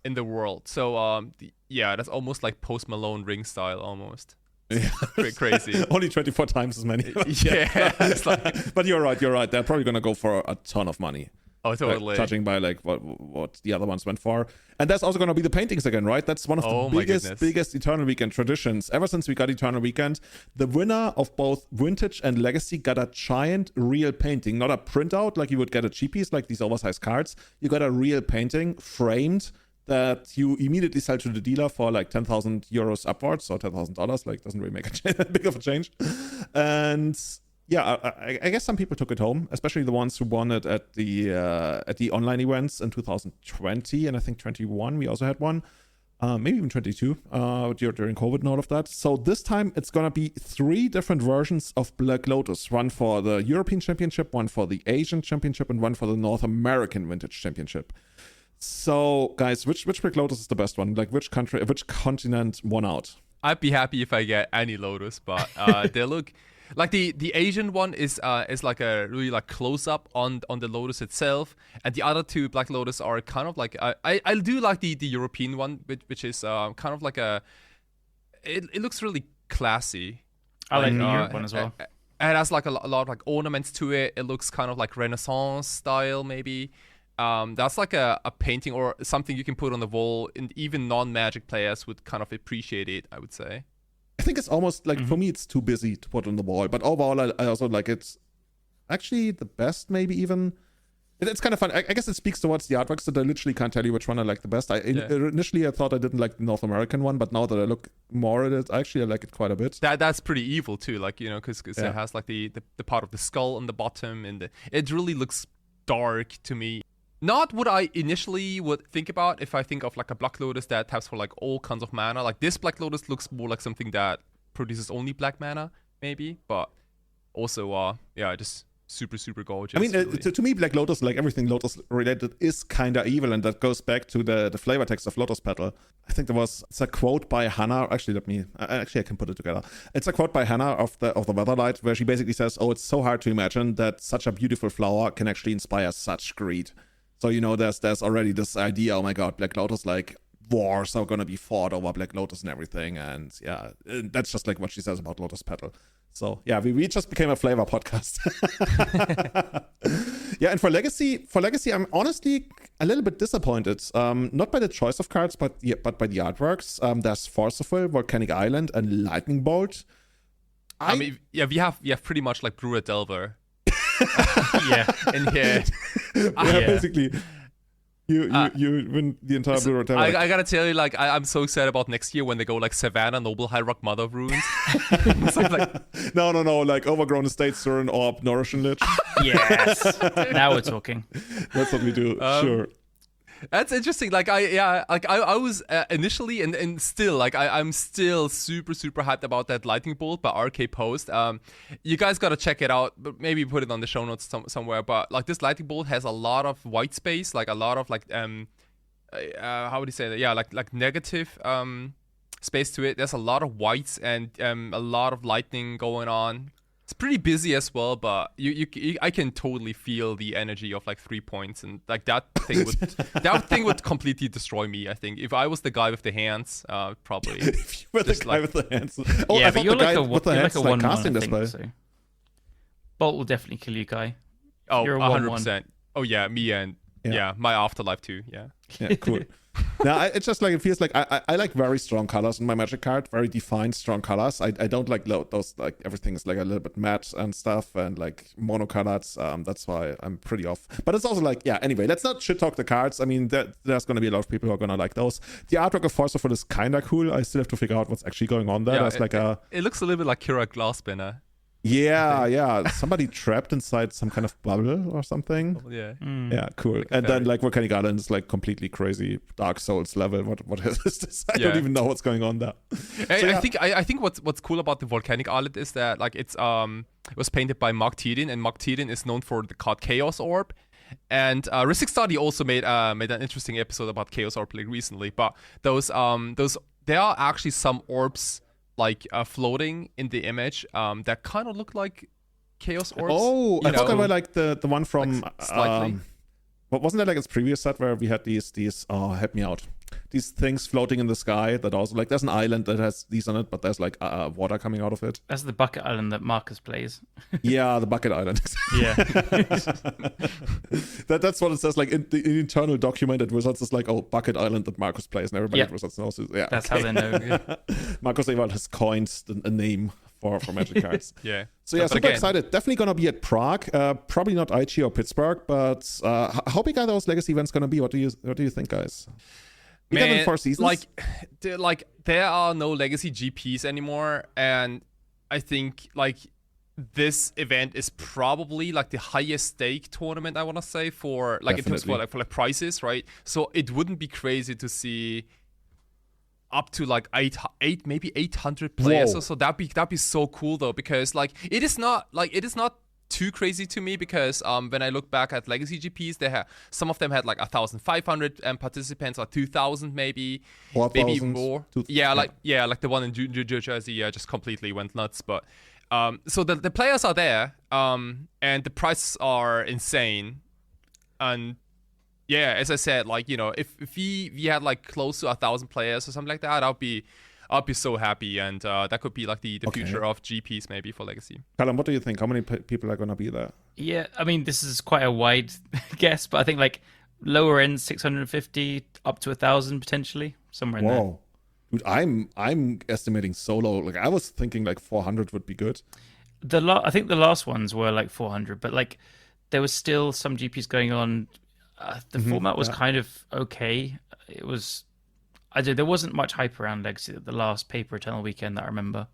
in the world. So, that's almost like Post Malone ring style almost. Yeah. Crazy. Only 24 times as many. Yeah. It's like... But you're right. They're probably going to go for a ton of money. Oh, totally. Judging by like what the other ones went for. And that's also going to be the paintings again, right? That's one of the biggest Eternal Weekend traditions. Ever since we got Eternal Weekend, the winner of both Vintage and Legacy got a giant real painting, not a printout like you would get a cheap piece, like these oversized cards. You got a real painting framed that you immediately sell to the dealer for like 10,000 euros upwards, or $10,000. Like, doesn't really make a big of a change. And yeah, I guess some people took it home, especially the ones who won it at the online events in 2020 and I think 21. We also had one, maybe even 22 during COVID and all of that. So this time it's gonna be 3 different versions of Black Lotus: one for the European Championship, one for the Asian Championship, and one for the North American Vintage Championship. So guys, which Black Lotus is the best one? Like, which continent won out? I'd be happy if I get any Lotus, but they look. Like the Asian one is like a really like close up on the Lotus itself, and the other 2 Black Lotus are kind of like I do like the European one, which is kind of like it looks really classy. I like the Europe one as well. It has like a lot of like ornaments to it. It looks kind of like Renaissance style maybe. That's like a painting or something you can put on the wall, and even non-Magic players would kind of appreciate it, I would say. I think it's almost like, for me, it's too busy to put on the wall. But overall, I also like it's actually the best, maybe even It's kind of fun. I guess it speaks towards the artworks that I literally can't tell you which one I like the best. Initially, I thought I didn't like the North American one, but now that I look more at it, actually I like it quite a bit. That's pretty evil too, like, you know, because it has like the part of the skull on the bottom, and it really looks dark to me. Not what I initially would think about if I think of like a Black Lotus that taps for like all kinds of mana. Like this Black Lotus looks more like something that produces only black mana, maybe, but also, just super, super gorgeous. I mean, really. to me, Black Lotus, like everything Lotus related, is kind of evil, and that goes back to the flavor text of Lotus Petal. I think it's a quote by Hannah. Actually, I can put it together. It's a quote by Hannah of the Weatherlight, where she basically says, "Oh, it's so hard to imagine that such a beautiful flower can actually inspire such greed." So, you know, there's already this idea, oh my god, Black Lotus, like, wars are gonna be fought over Black Lotus and everything, and that's just like what she says about Lotus Petal. So yeah, we just became a flavor podcast. Yeah, and for Legacy, I'm honestly a little bit disappointed. Not by the choice of cards, but by the artworks. There's Forceful, Volcanic Island, and Lightning Bolt. I mean, we have pretty much like Brewer Delver. In here. Basically. You win the entire Blue Road. I gotta tell you, like, I'm so excited about next year when they go like Savannah, Noble, High Rock, Mother of Runes. It's like no, like Overgrown Estate, Surin, Orb, Nourishing Lich. Yes, now we're talking. That's what we do. Sure. That's interesting. Like I was initially and still like I'm still super, super hyped about that Lightning Bolt by RK Post. You guys gotta check it out, but maybe put it on the show notes somewhere. But like this Lightning Bolt has a lot of white space, like a lot of like how would you say that? Yeah, like negative space to it. There's a lot of whites and a lot of lightning going on. It's pretty busy as well, but I can totally feel the energy of like 3 points, and like that thing would completely destroy me. I think if I was the guy with the hands, probably. If you were the guy with the hands. Oh, yeah, but you're like a 1-1, casting this way. So. Bolt will definitely kill you, Guy. Oh, 100%. Oh yeah, me and my Afterlife too. Yeah, cool. Now it's just like it feels like I like very strong colors in my Magic card, very defined strong colors. I don't like those, like everything is like a little bit matte and stuff and like monocolored. That's why I'm pretty off. But it's also like, anyway, let's not shit talk the cards. I mean, there's gonna be a lot of people who are gonna like those. The artwork of Forceful is kinda cool. I still have to figure out what's actually going on there. There's it looks a little bit like Kira Glassspinner. Yeah. Somebody trapped inside some kind of bubble or something. Yeah. Yeah, cool. Like and then like Volcanic Island is like completely crazy Dark Souls level. What is this? I don't even know what's going on there. I think what's cool about the Volcanic Island is that like it was painted by Mark Teden, and Mark Teden is known for the card Chaos Orb. And Ristic Study also made an interesting episode about Chaos Orb like recently. But those there are actually some orbs like floating in the image that kind of look like Chaos Orbs. Oh, I thought they were like the one from like, slightly. Wasn't that like its previous set where we had these help me out, these things floating in the sky that also like there's an island that has these on it, but there's like water coming out of it. That's the bucket island that Marcus plays. Yeah, the bucket island. Yeah. That's what it says. Like in the internal document, it results as like, bucket island that Marcus plays, and everybody results knows. Yeah, that's how they know. Yeah. Marcus Ewald has coined a name for Magic cards. Yeah. So yeah, super excited. Definitely gonna be at Prague. Probably not Aichi or Pittsburgh, but how big are those Legacy events gonna be? What do you think, guys? Bigger than 4 seasons? Like there are no Legacy GPs anymore, and I think like this event is probably like the highest stake tournament, I want to say, for like in terms of for prizes, right? So it wouldn't be crazy to see up to like maybe 800 players. So that'd be so cool though, because like it is not too crazy to me, because when I look back at Legacy GPs, some of them had like 1,500 participants, or 2,000 maybe more. Like the one in New Jersey just completely went nuts. But so the players are there, and the prices are insane, and yeah, as I said, like, you know, if we had like close to 1,000 players or something like that, I'll be so happy, and that could be like the future of GPs maybe for Legacy. Callum, what do you think? How many people are going to be there? Yeah, I mean, this is quite a wide guess, but I think like lower end 650 up to 1,000 potentially, somewhere in there. Dude, I'm estimating solo. Like I was thinking like 400 would be good. I think the last ones were like 400, but like there was still some GPs going on. The format was kind of okay. It was, there wasn't much hype around Legacy at the last Paper Eternal weekend that I remember.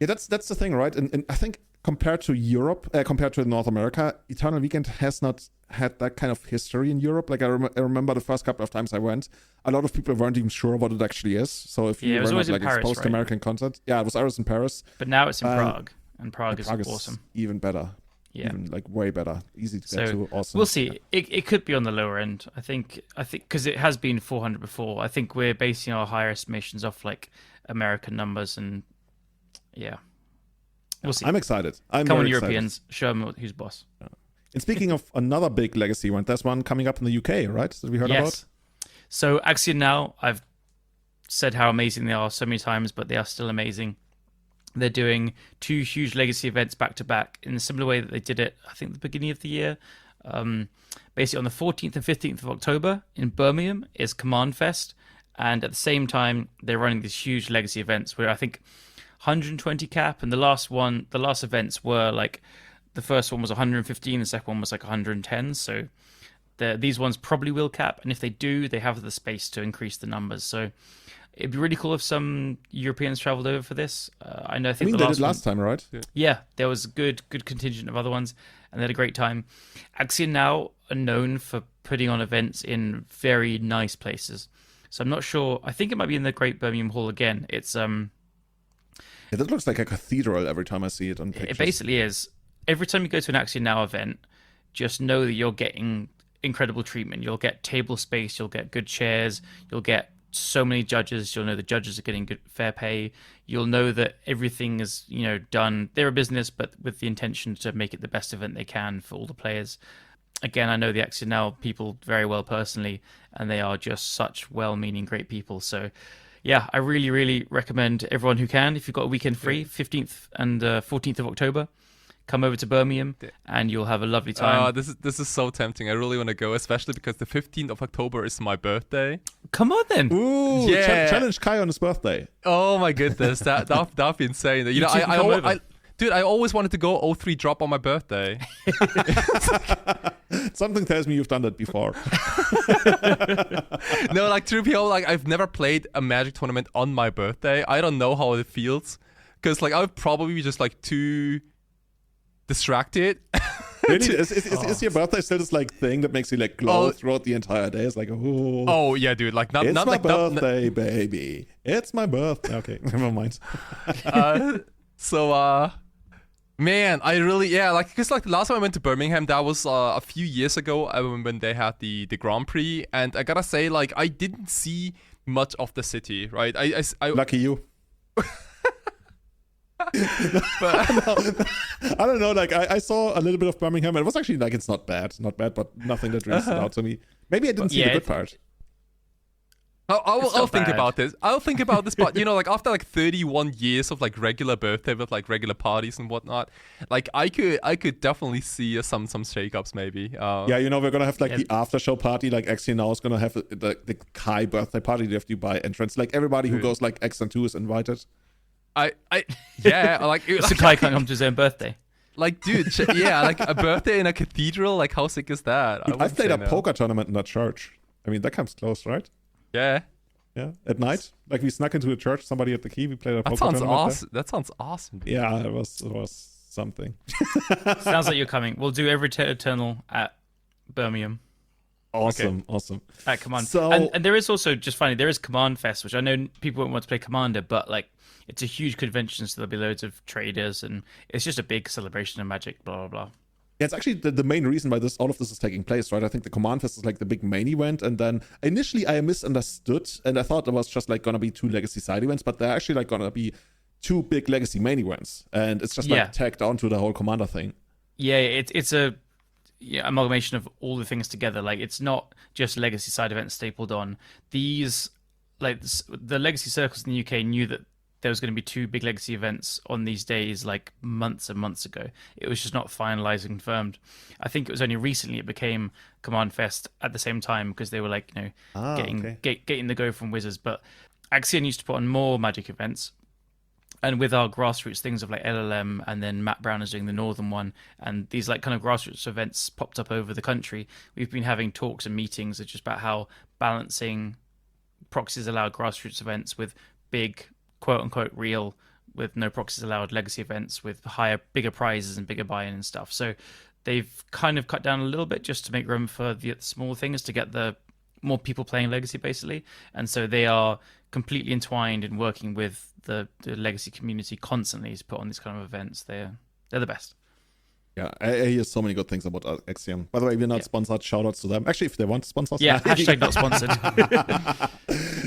Yeah, that's the thing, right? And I think compared to Europe, compared to North America, Eternal Weekend has not had that kind of history in Europe. Like I remember the first couple of times I went, a lot of people weren't even sure what it actually is. So if you were not like Paris, exposed to American content, it was always in Paris. But now it's in Prague, and Prague is awesome. Even better. Yeah, even like way better, easy to get to. Awesome. We'll see. It could be on the lower end. I think because it has been 400 before. I think we're basing our higher estimations off like American numbers, and we'll see. I'm excited. Come on, Europeans, show them who's boss. Yeah. And speaking of another big Legacy event, there's one coming up in the UK, right? That we heard about. So Axiom now, I've said how amazing they are so many times, but they are still amazing. They're doing 2 huge Legacy events back to back in a similar way that they did it, I think, the beginning of the year. Basically, on the 14th and 15th of October in Birmingham is Command Fest. And at the same time, they're running these huge Legacy events where I think 120 cap. And the last events were like, the first one was 115, the second one was like 110. So these ones probably will cap. And if they do, they have the space to increase the numbers. So it'd be really cool if some Europeans traveled over for this. I think they did last time, right? Yeah, there was a good contingent of other ones, and they had a great time. Axiom now are known for putting on events in very nice places. So I'm not sure. I think it might be in the Great Birmingham Hall again. It's that looks like a cathedral every time I see it on pictures. It basically is. Every time you go to an Axiom Now event, just know that you're getting incredible treatment. You'll get table space, you'll get good chairs, you'll get so many judges. You'll know the judges are getting good fair pay. You'll know that everything is done. They're a business, but with the intention to make it the best event they can for all the players. Again, I know the Axiom Now people very well personally, and they are just such well-meaning, great people. So yeah, I really, really recommend everyone who can, if you've got a weekend free, 15th and 14th of October, come over to Birmingham and you'll have a lovely time. This is so tempting. I really want to go, especially because the 15th of October is my birthday. Come on then. Ooh, yeah. Challenge Kai on his birthday. Oh my goodness, that'd be insane. I always wanted to go 03 drop on my birthday. Something tells me you've done that before. No, like true PO, like I've never played a Magic tournament on my birthday. I don't know how it feels, because like I would probably be just like too distracted. Really? Is your birthday still this like thing that makes you like glow throughout the entire day? It's like, oh yeah, dude, like it's not my like birthday, baby. It's my birthday. Okay, never mind. Man, I really because like the last time I went to Birmingham, that was a few years ago. When they had the Grand Prix, and I gotta say, like I didn't see much of the city. Right? I lucky you. But I don't know. Like I saw a little bit of Birmingham, and it was actually like it's not bad, but nothing that really stood out to me. Maybe I didn't see the good part. I'll think about this. I'll think about this, but like after like 31 years of like regular birthday with like regular parties and whatnot, like I could definitely see some shakeups maybe. We're gonna have like the after show party. Like Axiom Now is gonna have the Kai birthday party. They have to buy entrance. Like everybody who goes like X and 2 is invited. Like so Kai can't come to his own birthday. Like, dude, like a birthday in a cathedral. Like, how sick is that? I've played a poker tournament in a church. I mean, that comes close, right? Yeah. Yeah. At night, like we snuck into a church. Somebody at the key. We played a poker tournament. Awesome. That sounds awesome. Dude. Yeah, it was something. Sounds like you're coming. We'll do every Eternal at Birmingham. Awesome. At Command. And there is also, just funny, there is Command Fest, which I know people won't want to play Commander, but like it's a huge convention, so there'll be loads of traders, and it's just a big celebration of Magic, blah, blah, blah. Yeah, it's actually the main reason why all of this is taking place, right? I think the Command Fest is like the big main event, and then initially I misunderstood, and I thought it was just like gonna be 2 Legacy side events, but they're actually like gonna be 2 big Legacy main events, and it's just like tagged onto the whole Commander thing. Yeah, it's a amalgamation of all the things together. Like it's not just Legacy side events stapled on. These, like the Legacy circles in the UK knew that there was going to be 2 big Legacy events on these days like months and months ago. It was just not finalized and confirmed. I think it was only recently it became Command Fest at the same time, because they were like, getting the go from Wizards. But Axiom used to put on more Magic events, And with our grassroots things of like LLM, and then Matt Brown is doing the northern one, and these like kind of grassroots events popped up over the country, we've been having talks and meetings just about how balancing proxies allowed grassroots events with big quote unquote real, with no proxies allowed legacy events with bigger prizes and bigger buy-in and stuff. So they've kind of cut down a little bit just to make room for the small things, to get the more people playing legacy basically. And so they are completely entwined in working with the legacy community constantly to put on these kind of events. They're the best. Yeah, I hear so many good things about Axiom. By the way, we're not sponsored. Shout outs to them. Actually, if they want to sponsor us. Yeah, hashtag not sponsored.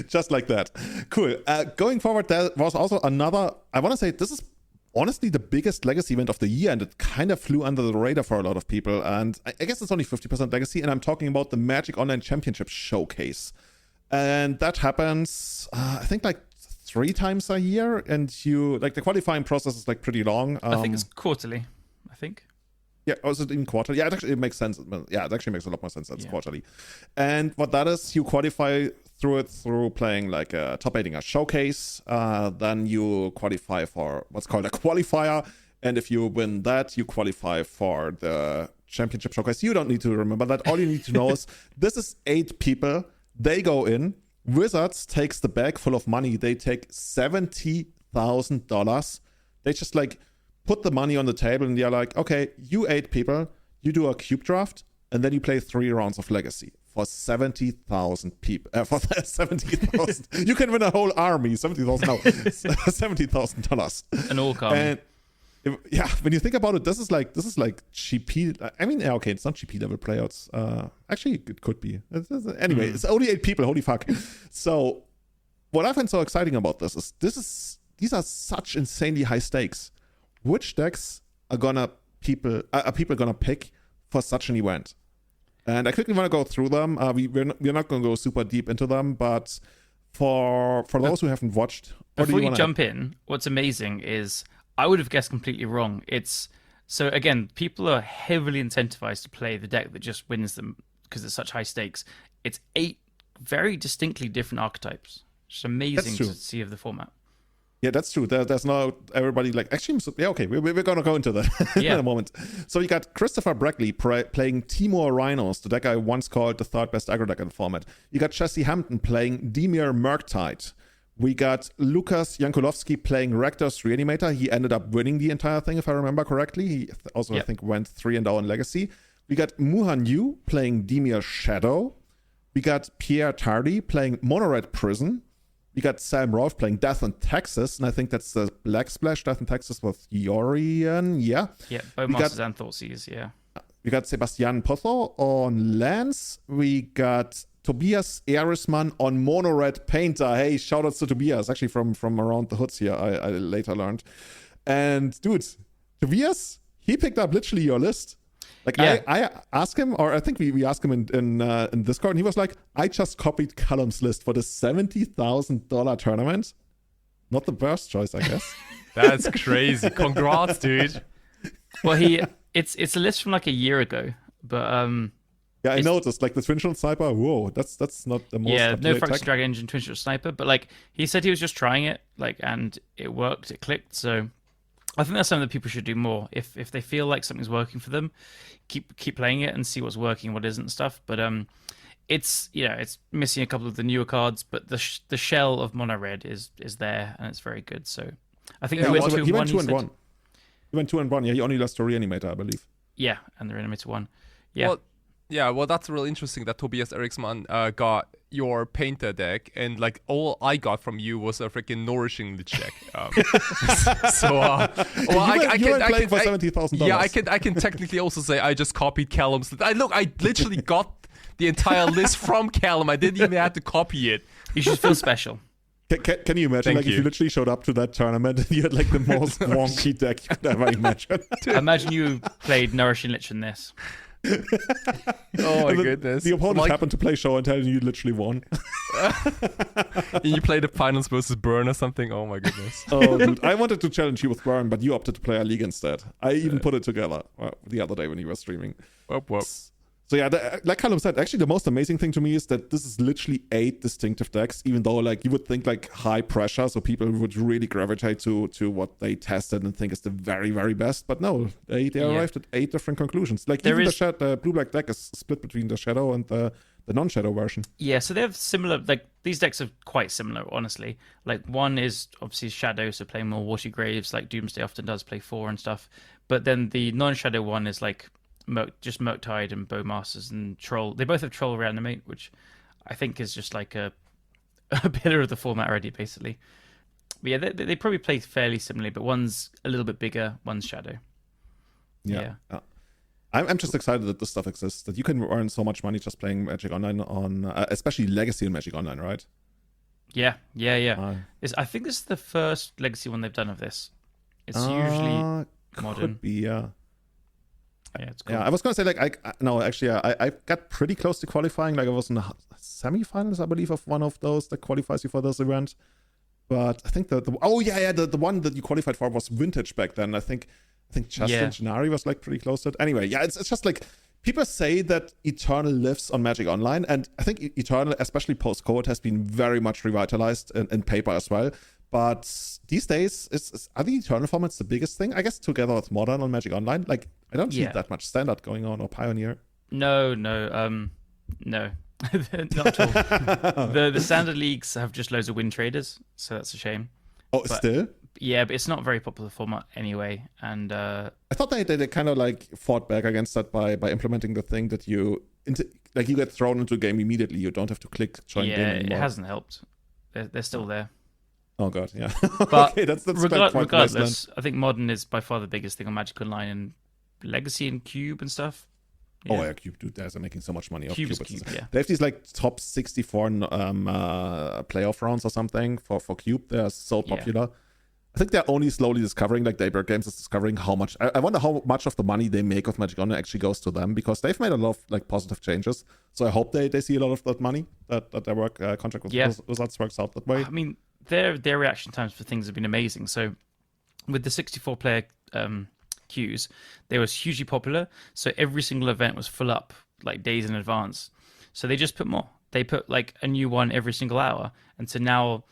Just like that. Cool. Going forward, there was also another, I want to say this is honestly the biggest legacy event of the year, and it kind of flew under the radar for a lot of people. And I guess it's only 50% legacy, and I'm talking about the Magic Online Championship Showcase. And that happens, I think, like 3 times a year, and the qualifying process is like pretty long. I think it's quarterly. Yeah, or is it in quarterly? Yeah, it makes sense. Yeah, it actually makes a lot more sense that it's quarterly. And what that is, you qualify through playing like a top 8 in a showcase. Then you qualify for what's called a qualifier. And if you win that, you qualify for the championship showcase. You don't need to remember that. All you need to know is this is 8 people. They go in. Wizards takes the bag full of money. They take $70,000. They just like put the money on the table, and they're like, okay, you 8 people, you do a cube draft, and then you play 3 rounds of legacy for 70,000 people. For 70,000, you can win a whole army. 70,000, no, $70,000. An all card. And yeah, when you think about it, this is like GP. I mean, yeah, okay, it's not GP level playouts. Actually, it could be. Anyway, it's only 8 people. Holy fuck! So, what I find so exciting about this is these are such insanely high stakes. Which decks are people gonna pick for such an event? And I quickly want to go through them. We're not going to go super deep into them, but for those who haven't watched, before you jump in, what's amazing is I would have guessed completely wrong. So again, people are heavily incentivized to play the deck that just wins them because it's such high stakes. It's 8 very distinctly different archetypes. It's amazing to see of the format. Yeah, that's true. There's no everybody like actually. Yeah, okay, we're gonna go into that in a moment. So you got Christopher Brackley playing Timor Rhinos, the deck I once called the 3rd best aggro deck in the format. You got Jesse Hampton playing Dimir Murktide. We got Lukas Jankulovsky playing Rakdos Reanimator. He ended up winning the entire thing, if I remember correctly. He also I think went 3-0 in Legacy. We got Muhan Yu playing Dimir Shadow. We got Pierre Tardy playing Mono Red Prison. We got Sam Rolfe playing Death in Texas, and I think that's the Black Splash Death in Texas with Yorian. Yeah. Yeah, both Masters and Thoughtseize, yeah. We got Sebastian Potho on Lance. We got Tobias Erisman on Mono Red Painter. Hey, shout outs to Tobias, actually from around the hoods here, I later learned. And dude, Tobias, he picked up literally your list. Like I asked him, or I think we asked him in Discord, and he was like, I just copied Callum's list for the $70,000 tournament. Not the worst choice, I guess. That's crazy. Congrats, dude. Well, it's a list from like a year ago, but yeah, I noticed like the Twin Shot Sniper. Whoa, that's not the most. Yeah, no Frax Drag Engine Twin Shot Sniper, but like he said, he was just trying it, like, and it worked, it clicked. So I think that's something that people should do more. If they feel like something's working for them, keep playing it and see what's working, what isn't, and stuff. But it's it's missing a couple of the newer cards, but the shell of Mono Red is there, and it's very good. So I think he went 2-1. He went 2-1. Yeah, he only lost to Reanimator, I believe. Yeah, and the Reanimator won. Yeah. Well, that's really interesting that Tobias Eriksson got your Painter deck, and like all I got from you was a freaking Nourishing Lich deck. I can for $70,000. Yeah, I can technically also say I just copied Callum's. I literally got the entire list from Callum. I didn't even have to copy it. You should feel special. Can you imagine if you literally showed up to that tournament and you had like the most wonky deck you could ever imagine? Imagine you played Nourishing Lich in this. Oh my goodness. The opponent happened to play show and tell you literally won. You played the finals versus Burn or something. Oh my goodness. Oh dude, I wanted to challenge you with Burn, but you opted to play a league instead. I even put it together the other day when you were streaming. Whoop. So yeah, like Callum said, actually the most amazing thing to me is that this is literally 8 distinctive decks, even though like you would think like high pressure, so people would really gravitate to what they tested and think is the very, very best. But no, they arrived at 8 different conclusions. Like even the blue-black deck is split between the Shadow and the non-Shadow version. Yeah, so they have similar, like these decks are quite similar, honestly. Like one is obviously Shadow, so playing more Watery Graves, like Doomsday often does play 4 and stuff. But then the non-Shadow one is like just Murktide and Bowmasters and Troll. They both have Troll Reanimate, which I think is just like a pillar of the format already, basically. But yeah, they probably play fairly similarly, but one's a little bit bigger, one's Shadow. Yeah. I'm just excited that this stuff exists, that you can earn so much money just playing Magic Online on, especially Legacy and Magic Online, right? Yeah. I think this is the first Legacy one they've done of this. It's usually modern. Could be, yeah. Yeah, it's cool. Yeah, I was gonna say like I got pretty close to qualifying. Like I was in the semi-finals, I believe, of one of those that qualifies you for this event. But I think the one that you qualified for was Vintage back then. I think Justin Gennari was like pretty close to it. Anyway, yeah, it's just like people say that Eternal lives on Magic Online, and I think Eternal, especially post-COVID, has been very much revitalized in paper as well. But these days, are the Eternal formats the biggest thing? I guess together with Modern on Magic Online. Like, I don't see that much Standard going on or Pioneer. No. Not at all. The Standard leagues have just loads of win traders, so that's a shame. Oh, still? Yeah, but it's not a very popular format anyway. And I thought they kind of like fought back against that by implementing the thing that you get thrown into a game immediately. You don't have to click join game anymore. It hasn't helped. They're still there. Oh god, yeah. But okay, that's regardless, I think Modern is by far the biggest thing on Magic Online, and Legacy and Cube and stuff. Yeah. Oh yeah, Cube, dude, they're making so much money off Cube. Yeah. They have these like top 64 playoff rounds or something for Cube. They're so popular. Yeah. I think they're only slowly discovering, like Daybreak Games is discovering how much. I wonder how much of the money they make with Magic Online actually goes to them, because they've made a lot of like positive changes. So I hope they see a lot of that money that their work contract with Wizards works out that way. I mean, their reaction times for things have been amazing. So with the 64 player queues, they were hugely popular. So every single event was full up like days in advance. So they just put more. They put like a new one every single hour, and so now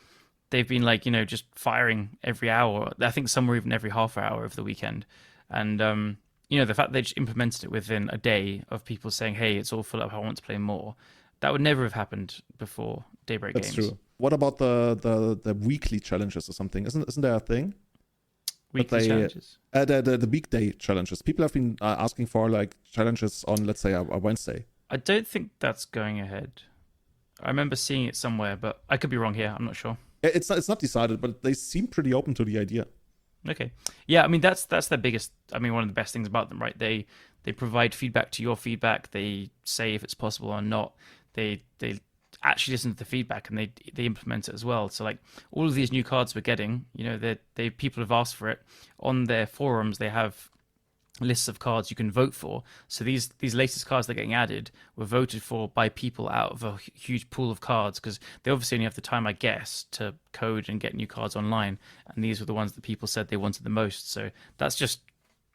they've been like, just firing every hour. I think some were even every half hour of the weekend. And, the fact they just implemented it within a day of people saying, hey, it's all full up, I want to play more. That would never have happened before Daybreak Games. That's true. What about the weekly challenges or something? Isn't there a thing? Weekly challenges? The weekday challenges. People have been asking for like challenges on, let's say, a Wednesday. I don't think that's going ahead. I remember seeing it somewhere, but I could be wrong here. I'm not sure. It's not decided, but they seem pretty open to the idea. Okay. Yeah, I mean, that's their biggest, one of the best things about them, right? They provide feedback to your feedback. They say if it's possible or not. They actually listen to the feedback, and they implement it as well. So like all of these new cards we're getting, they people have asked for it. On their forums, they have lists of cards you can vote for. So these latest cards that are getting added were voted for by people out of a huge pool of cards, because they obviously only have the time, I guess, to code and get new cards online. And these were the ones that people said they wanted the most. So that's just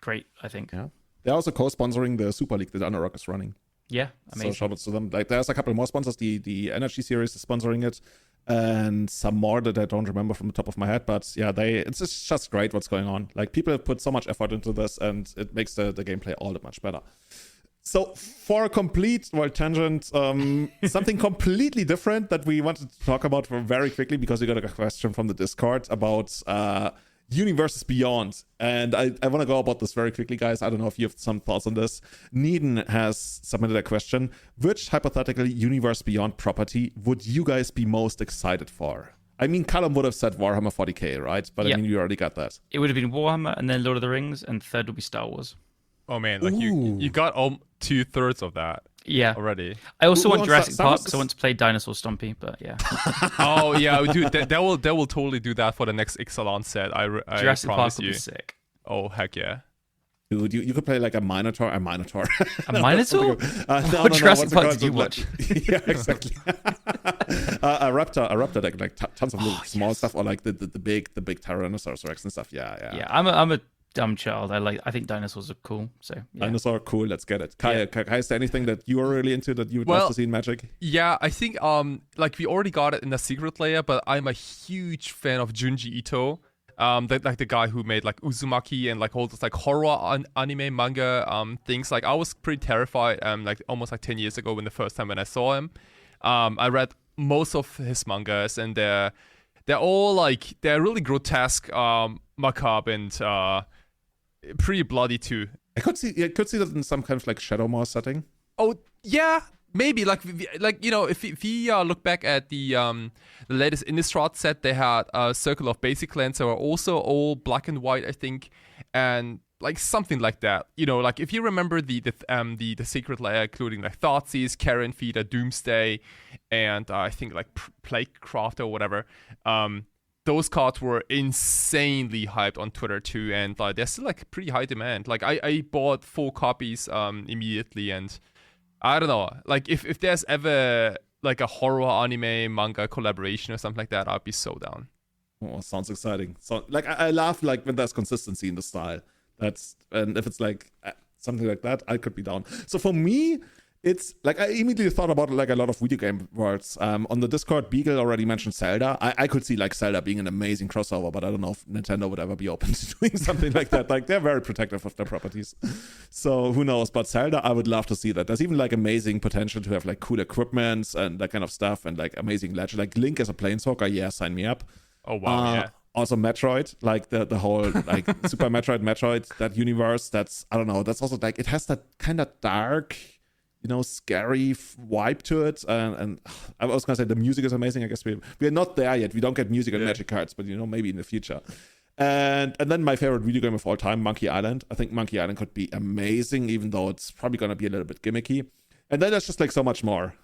great, I think. Yeah. They're also co-sponsoring the Super League that Underrock is running. Yeah, amazing. So shout out to them. Like, there's a couple more sponsors. The Energy series is sponsoring it, and some more that I don't remember from the top of my head. But yeah, it's just great what's going on. Like, people have put so much effort into this, and it makes the gameplay all that much better. So for a complete tangent, something completely different that we wanted to talk about very quickly, because we got a question from the Discord about Universes Beyond. And I want to go about this very quickly, guys. I don't know if you have some thoughts on this. Needen has submitted a question. Which hypothetical Universe Beyond property would you guys be most excited for? I mean, Callum would have said Warhammer 40k, right? But I mean, you already got that. It would have been Warhammer, and then Lord of the Rings, and third would be Star Wars. Oh man, like you got 2/3 of that. Yeah, already. I also want Jurassic Park, so I want to play Dinosaur Stompy, but yeah. Oh yeah, dude, that will totally do that for the next Ixalan set. I Jurassic Park would be sick. Oh heck yeah. Dude, you could play like a Minotaur. A Minotaur? No, Jurassic Park did you watch? Yeah, exactly. A raptor like tons of little small stuff, or like the big Tyrannosaurus Rex and stuff. Yeah. Yeah, I'm a dumb child. I think dinosaurs are cool. So yeah. Dinosaurs are cool. Let's get it. Kai, is there anything that you are really into that you would love to see in Magic? Yeah, I think like we already got it in the secret layer, but I'm a huge fan of Junji Ito. The guy who made like Uzumaki and like all those like horror anime manga things. Like I was pretty terrified like almost like 10 years ago when I saw him. I read most of his mangas, and they're all like, they're really grotesque, macabre, and pretty bloody too. I could see that in some kind of like Shadow Moor setting. Oh yeah, maybe like you know, if we look back at the latest Innistrad set, they had a Circle of Basic Lands that were also all black and white, I think, and like something like that. You know, like if you remember the secret layer, including like Thoughtseize, Karen Feeder, Doomsday, and I think like Plaguecraft or whatever. Those cards were insanely hyped on Twitter too, and they're still like pretty high demand. Like I bought 4 copies immediately, and I don't know, like if there's ever like a horror anime manga collaboration or something like that, I'd be so down. Oh, sounds exciting. So like I love like when there's consistency in the style. And if it's like something like that, I could be down. So for me, it's like I immediately thought about like a lot of video game words. On the Discord, Beagle already mentioned Zelda. I could see like Zelda being an amazing crossover, but I don't know if Nintendo would ever be open to doing something like that. Like they're very protective of their properties. So who knows? But Zelda, I would love to see that. There's even like amazing potential to have like cool equipment and that kind of stuff, and like amazing legend. Like Link as a planeswalker, yeah, sign me up. Oh wow, yeah. Also Metroid, like the whole like Super Metroid, that universe, that's, I don't know, that's also like, it has that kind of dark, you know, scary vibe to it, and I was gonna say the music is amazing. I guess we're not there yet. We don't get music on Magic cards, but you know, maybe in the future. And then my favorite video game of all time, Monkey Island. I think Monkey Island could be amazing, even though it's probably gonna be a little bit gimmicky. And then there's just like so much more.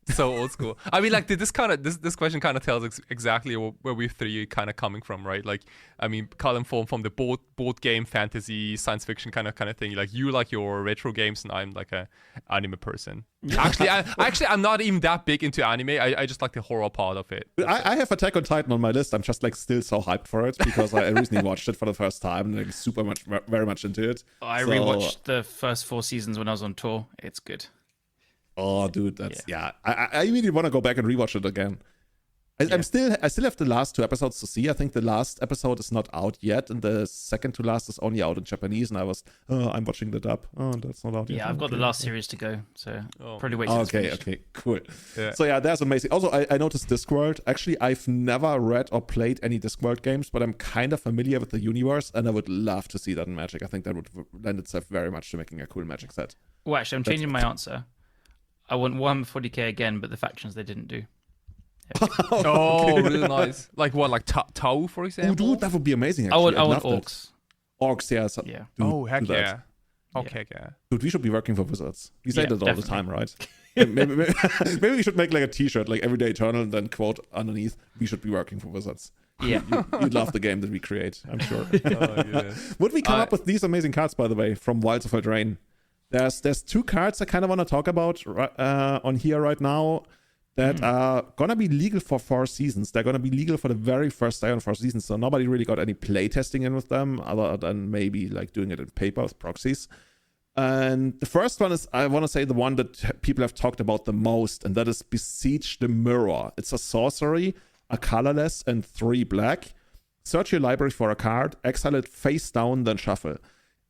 So old school. I mean, like this question kind of tells exactly where we three kind of coming from, right? Like, I mean, Callum from the board game, fantasy, science fiction kind of thing. Like you like your retro games, and I'm like a anime person. Actually, I'm not even that big into anime. I just like the horror part of it. I have Attack on Titan on my list. I'm just like still so hyped for it because I recently watched it for the first time and like very much into it. I rewatched the first 4 seasons when I was on tour. It's good. Oh, dude, that's I immediately want to go back and rewatch it again. I still have the last 2 episodes to see. I think the last episode is not out yet, and the second to last is only out in Japanese. And I was, I'm watching the dub. Oh, that's not out yet. Yeah, I've got the last series to go, so probably wait. Okay, cool. Yeah. So yeah, that's amazing. Also, I noticed Discworld. Actually, I've never read or played any Discworld games, but I'm kind of familiar with the universe, and I would love to see that in Magic. I think that would lend itself very much to making a cool Magic set. Well, actually, I'm changing my answer. I want Warhammer 40k again, but the factions they didn't do. Oh, really nice. Like what, like Tau, for example? Oh, dude, that would be amazing, actually. I want Orcs. Orcs, yeah. Yeah. Dude, heck yeah. Okay, yeah. Dude, we should be working for Wizards. We say that all the time, right? maybe we should make like a t-shirt, like Everyday Eternal, and then quote underneath, we should be working for Wizards. Yeah. You'd love the game that we create, I'm sure. Oh, yeah. Would we come up with these amazing cards, by the way, from Wilds of Eldraine? There's 2 cards I kind of want to talk about on here right now that are gonna be legal for 4 seasons. They're gonna be legal for the very first day on 4 seasons, so nobody really got any play testing in with them other than maybe like doing it in paper with proxies. And the first one is, I want to say, the one that people have talked about the most, and that is Beseech the Mirror. It's a sorcery, a colorless, and 3 black. Search your library for a card, exile it face down, then shuffle.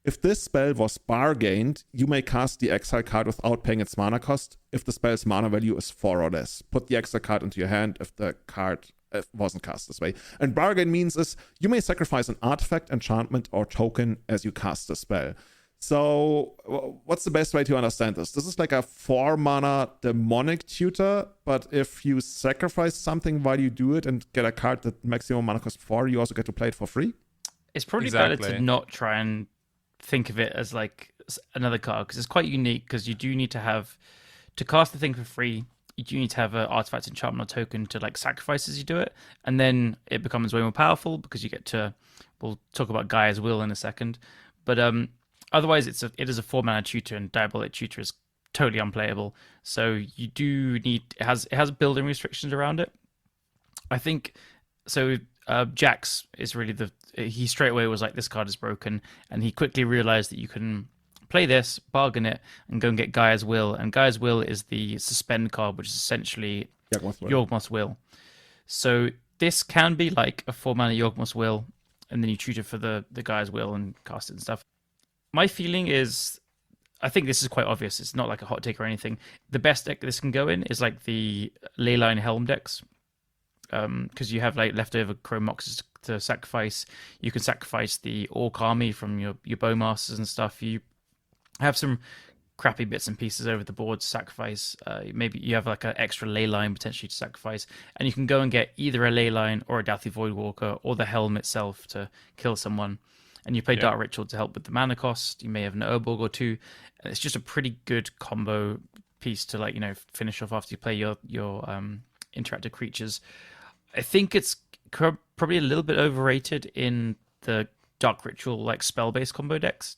If this spell was bargained, you may cast the exile card without paying its mana cost if the spell's mana value is 4 or less. Put the exile card into your hand if the card wasn't cast this way. And bargain means is you may sacrifice an artifact, enchantment, or token as you cast the spell. So what's the best way to understand this? This is like a 4 mana demonic tutor, but if you sacrifice something while you do it and get a card that maximum mana cost 4, you also get to play it for free? It's probably better to not try and think of it as like another card, because it's quite unique, because you do need to have to cast the thing for free. You do need to have an artifact, enchantment, or token to like sacrifice as you do it, and then it becomes way more powerful because you get to, we'll talk about Gaia's Will in a second, but otherwise it is a 4 mana tutor, and Diabolic Tutor is totally unplayable. So you do need, it has building restrictions around it, I think. So Jax is really he straight away was like, this card is broken, and he quickly realized that you can play this, bargain it, and go and get Gaia's Will. And Gaia's Will is the suspend card, which is essentially Yawgmoth's Will. So this can be like a 4-mana Yawgmoth's Will, and then you tutor for the Gaia's Will and cast it and stuff. My feeling is, I think this is quite obvious. It's not like a hot take or anything. The best deck this can go in is like the Leyline Helm decks. Because you have like leftover Chrome MOCS to sacrifice. You can sacrifice the Orc army from your Bowmasters and stuff. You have some crappy bits and pieces over the board to sacrifice. Maybe you have like an extra Leyline potentially to sacrifice. And you can go and get either a Leyline or a Dathi Voidwalker or the Helm itself to kill someone. And you play Dark Ritual to help with the mana cost. You may have an Urborg or two. And it's just a pretty good combo piece to like, finish off after you play your interactive creatures. I think it's probably a little bit overrated in the Dark Ritual like spell-based combo decks.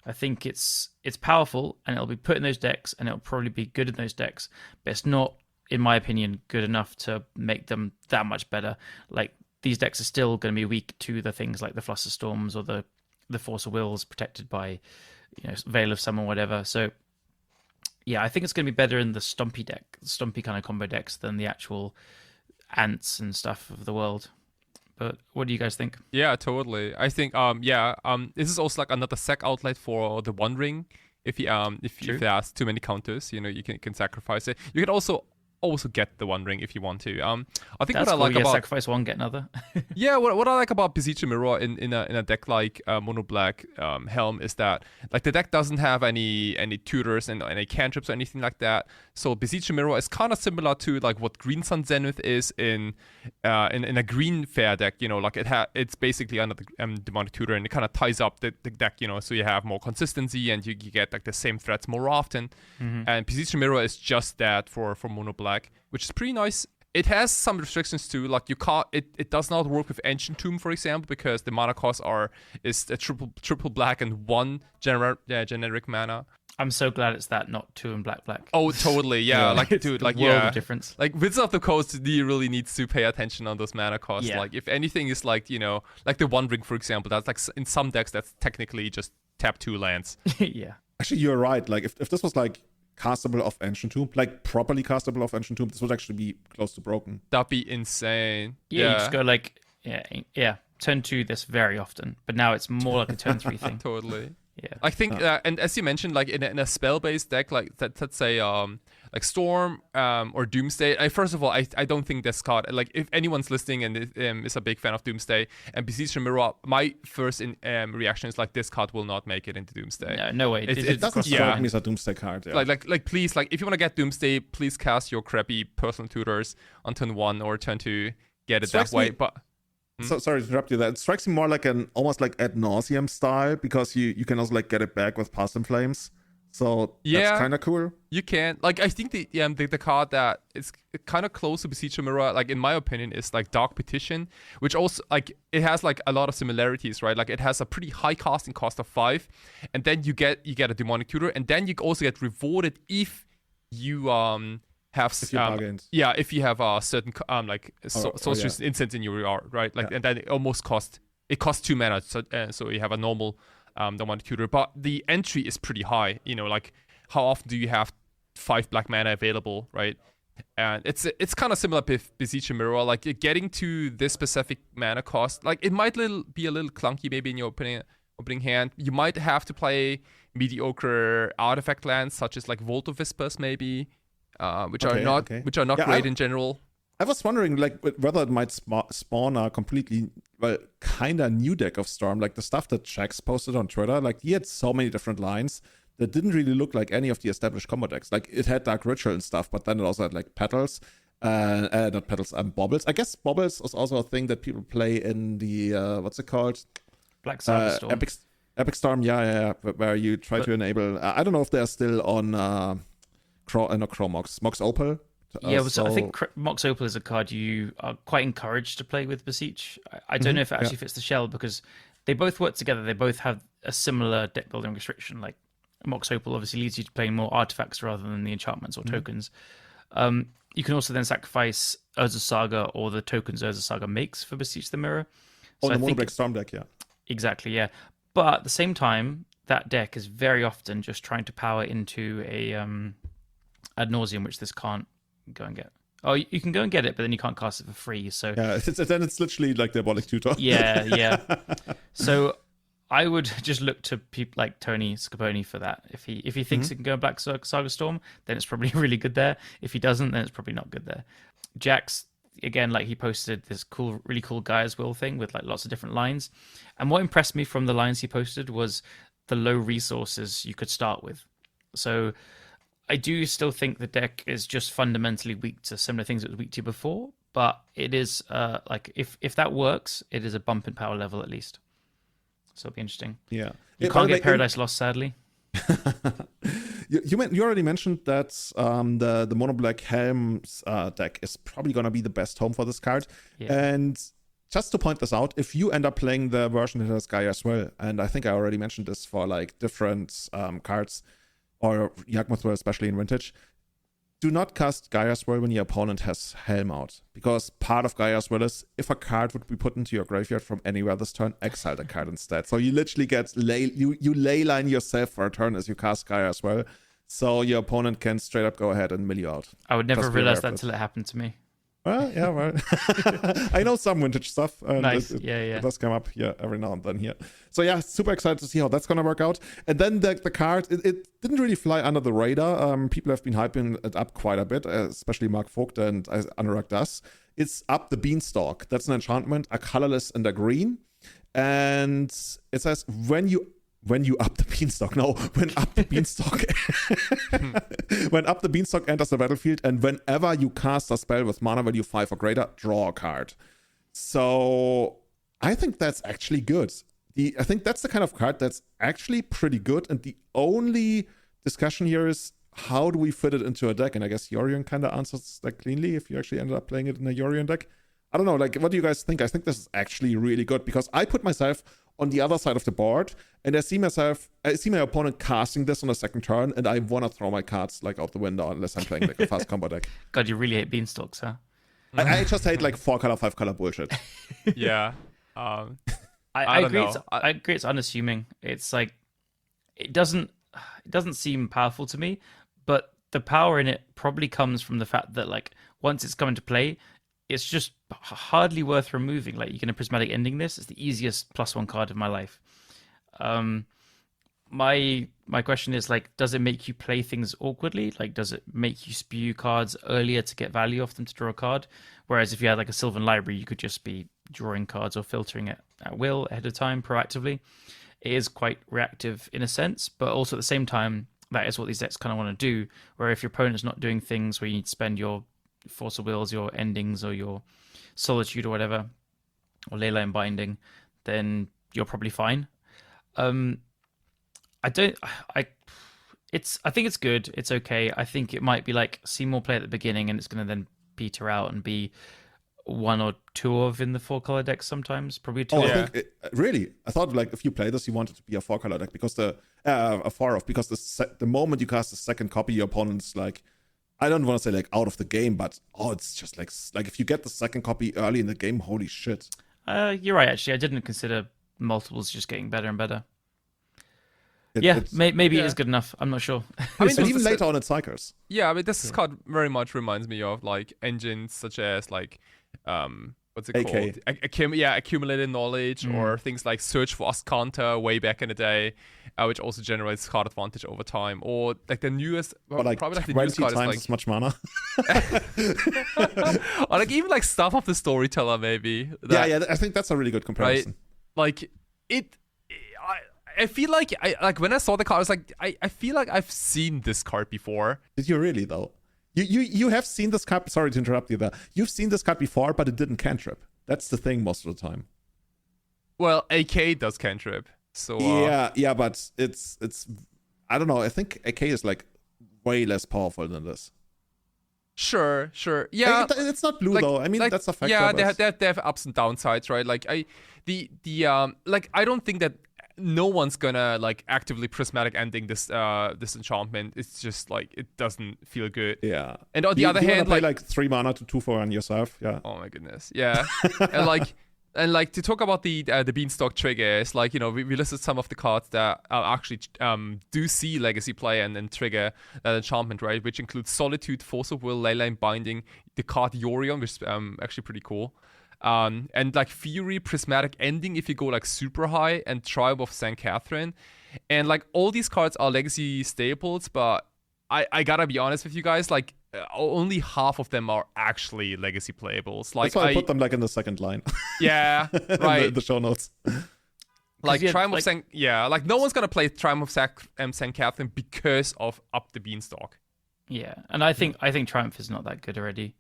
I think it's powerful and it'll be put in those decks and it'll probably be good in those decks, but it's not, in my opinion, good enough to make them that much better. Like these decks are still going to be weak to the things like the Flusterstorms or the Force of Wills protected by Veil of Summer or whatever. So yeah, I think it's going to be better in the Stompy kind of combo decks than the actual ants and stuff of the world. But what do you guys think? Yeah, totally. I think this is also like another sack outlet for the One Ring. If there's too many counters, you can sacrifice it. You can also get the One Ring if you want to. I think that's what I like about sacrifice one, get another. Yeah, what I like about Beseech Mirror in a deck like Mono Black Helm is that like the deck doesn't have any tutors and any cantrips or anything like that. So Beseech Mirror is kind of similar to like what Green Sun Zenith is in a green fair deck. Like it's basically under the demonic tutor, and it kind of ties up the deck. So you have more consistency and you get like the same threats more often. Mm-hmm. And Beseech Mirror is just that for Mono Black, which is pretty nice. It has some restrictions too, like you can't. It does not work with Ancient Tomb, for example, because the mana cost is a triple black and one generic mana. I'm so glad it's that, not 2 and black. Oh, totally, yeah. Like, dude, like, world of difference. Like, Wizard of the Coast really needs to pay attention on those mana costs. Yeah. Like, if anything is like, like the One Ring, for example, that's like in some decks that's technically just tap 2 lands. Yeah. Actually, you're right. Like, if this was like castable off Ancient Tomb, like properly castable off Ancient Tomb, this would actually be close to broken. That'd be insane. Yeah, you just go like, turn 2 this very often, but now it's more like a turn 3 thing. Totally. Yeah, I think, and as you mentioned, like in a spell-based deck, like let's say like Storm or Doomsday. First of all, I don't think this card, like if anyone's listening and is a big fan of Doomsday and Beseech Mirror, my first reaction is like this card will not make it into Doomsday. No way. It doesn't strike me as a Doomsday card. Yeah. Like please, like if you want to get Doomsday, please cast your crappy personal tutors on turn 1 or turn 2. Get it that way, but. So sorry to interrupt you there. It strikes me more like almost like ad nauseum style, because you can also like get it back with Past in Flames. So that's kind of cool. You can. Like I think the card that is kind of close to Beseech Mirror, like in my opinion, is like Dark Petition, which also like it has like a lot of similarities, right? Like it has a pretty high casting cost of 5, and then you get a demonic tutor, and then you also get rewarded if you if you have a certain sorcerer's incense in your yard, right? Like, and then it costs 2 mana, so you have a normal demonic tutor, but the entry is pretty high. Like how often do you have 5 black mana available, right? And it's kind of similar with Beseech Mirror. Like getting to this specific mana cost, like it might be a little clunky maybe in your opening hand. You might have to play mediocre artifact lands such as like Vault of Whispers maybe. Which are not great in general. I was wondering like whether it might spawn a completely kind of new deck of Storm, like the stuff that Jax posted on Twitter. Like he had so many different lines that didn't really look like any of the established combo decks. Like it had Dark Ritual and stuff, but then it also had like Petals, not Petals, Baubles. I guess Baubles is also a thing that people play in the what's it called? Black Saga Storm. Epic Storm, yeah, where you try to enable. I don't know if they're still on. MOCS Opal. I think MOCS Opal is a card you are quite encouraged to play with Beseech. I don't know if it actually fits the shell, because they both work together. They both have a similar deck building restriction. Like MOCS Opal obviously leads you to playing more artifacts rather than the enchantments or tokens. You can also then sacrifice Urza Saga or the tokens Urza Saga makes for Beseech the Mirror. So the Mono Black Storm deck, yeah. Exactly, yeah. But at the same time, that deck is very often just trying to power into a Ad Nauseam, which this can't go and get. Oh, you can go and get it, but then you can't cast it for free. So yeah, then it's literally like Diabolic Tutor. Yeah. So I would just look to people like Tony Scaponi for that. If he thinks he can go Black Saga Storm, then it's probably really good there. If he doesn't, then it's probably not good there. Jax, again, like he posted this really cool Gaia's Will thing with like lots of different lines. And what impressed me from the lines he posted was the low resources you could start with. So I do still think the deck is just fundamentally weak to similar things it was weak to before, but it is like if that works, it is a bump in power level at least. So it'll be interesting. Yeah. You can't get Paradise Lost, sadly. You already mentioned that the Mono Black Helms deck is probably going to be the best home for this card. Yeah. And just to point this out, if you end up playing the version that has Gaia as well, and I think I already mentioned this for like different cards, or Yagmothra, especially in Vintage, do not cast Gaia's Will when your opponent has Helm out. Because part of Gaia's Will is, if a card would be put into your graveyard from anywhere this turn, exile the card instead. So you literally get you leyline yourself for a turn as you cast Gaia's Will. So your opponent can straight up go ahead and mill you out. I would never realize that until it happened to me. Well, yeah, well. I know some Vintage stuff. And nice. Yeah. It does come up every now and then here. So yeah, super excited to see how that's going to work out. And then the card, it didn't really fly under the radar. People have been hyping it up quite a bit, especially Mark Vogt and Anurag Das. It's up the Beanstalk. That's an enchantment, a colorless and a green. And it says when up the Beanstalk enters the battlefield, and whenever you cast a spell with mana value 5 or greater, draw a card. So I think that's actually good. I think that's the kind of card that's actually pretty good, and the only discussion here is how do we fit it into a deck? And I guess Yorion kind of answers that cleanly if you actually ended up playing it in a Yorion deck. I don't know, like, what do you guys think? I think this is actually really good, because I put myself on the other side of the board, and I see my opponent casting this on the second turn, and I want to throw my cards like out the window unless I'm playing like a fast combo deck. God, you really hate Beanstalks, huh? I just hate like 4-color, 5-color bullshit. Yeah. I agree. I agree. It's unassuming. It's like it doesn't seem powerful to me, but the power in it probably comes from the fact that like once it's come into play, it's just hardly worth removing. Like, you can a Prismatic Ending this. It's the easiest +1 card of my life. My question is, like, does it make you play things awkwardly? Like, does it make you spew cards earlier to get value off them to draw a card? Whereas if you had like a Sylvan Library, you could just be drawing cards or filtering it at will ahead of time proactively. It is quite reactive in a sense, but also at the same time, that is what these decks kind of want to do. Where if your opponent's not doing things where you need to spend your Force of Wills, your Endings, or your Solitude or whatever, or Leyline Binding, then you're probably fine. I think it's good. It's okay. I think it might be like see more play at the beginning, and it's going to then peter out and be one or two of in the 4-color deck sometimes. Probably two. Really? I thought like if you play this, you want it to be a 4-color deck because a 4-of, because the moment you cast the second copy, your opponent's like, I don't want to say like out of the game, but it's just like if you get the second copy early in the game, holy shit. You're right, actually. I didn't consider multiples just getting better and better. Maybe it is good enough. I'm not sure. I mean, even later on it cycles. Yeah, I mean, this card very much reminds me of like engines such as like what's it called? Accumulated knowledge, or things like Search for Counter way back in the day, which also generates card advantage over time. Or like the newest, like probably like the 20 newest card times is as much mana. Or like even like Staff of the Storyteller, maybe. I think that's a really good comparison. Right? Like it. I feel like when I saw the card, I was like, I feel like I've seen this card before. Did you really though? You have seen this card. Sorry to interrupt you there. You've seen this card before, but it didn't cantrip. That's the thing most of the time. Well, AK does cantrip, so yeah, but it's I don't know. I think AK is like way less powerful than this. Sure, yeah. It's not blue though. I mean, that's a factor. Yeah, they have ups and downsides, right? Like I don't think that no one's gonna like actively prismatic ending this this enchantment. It's just like it doesn't feel good. Yeah. And on the other hand, play like 3 mana to 2/4 on yourself. Yeah. Oh my goodness. Yeah. and like to talk about the Beanstalk triggers, like, you know, we listed some of the cards that actually do see legacy play and trigger that enchantment, right? Which includes Solitude, Force of Will, Leyline Binding, the card Yorion, which is actually pretty cool. And like Fury, Prismatic Ending if you go like super high, and Triumph of St. Catherine. And like all these cards are legacy staples, but I gotta be honest with you guys, like only half of them are actually legacy playables. Like, that's why I put them like in the second line. Yeah, right. in the show notes. Like Triumph of St. Yeah, like no one's gonna play Triumph of St. Catherine because of Up the Beanstalk. Yeah, and I think Triumph is not that good already.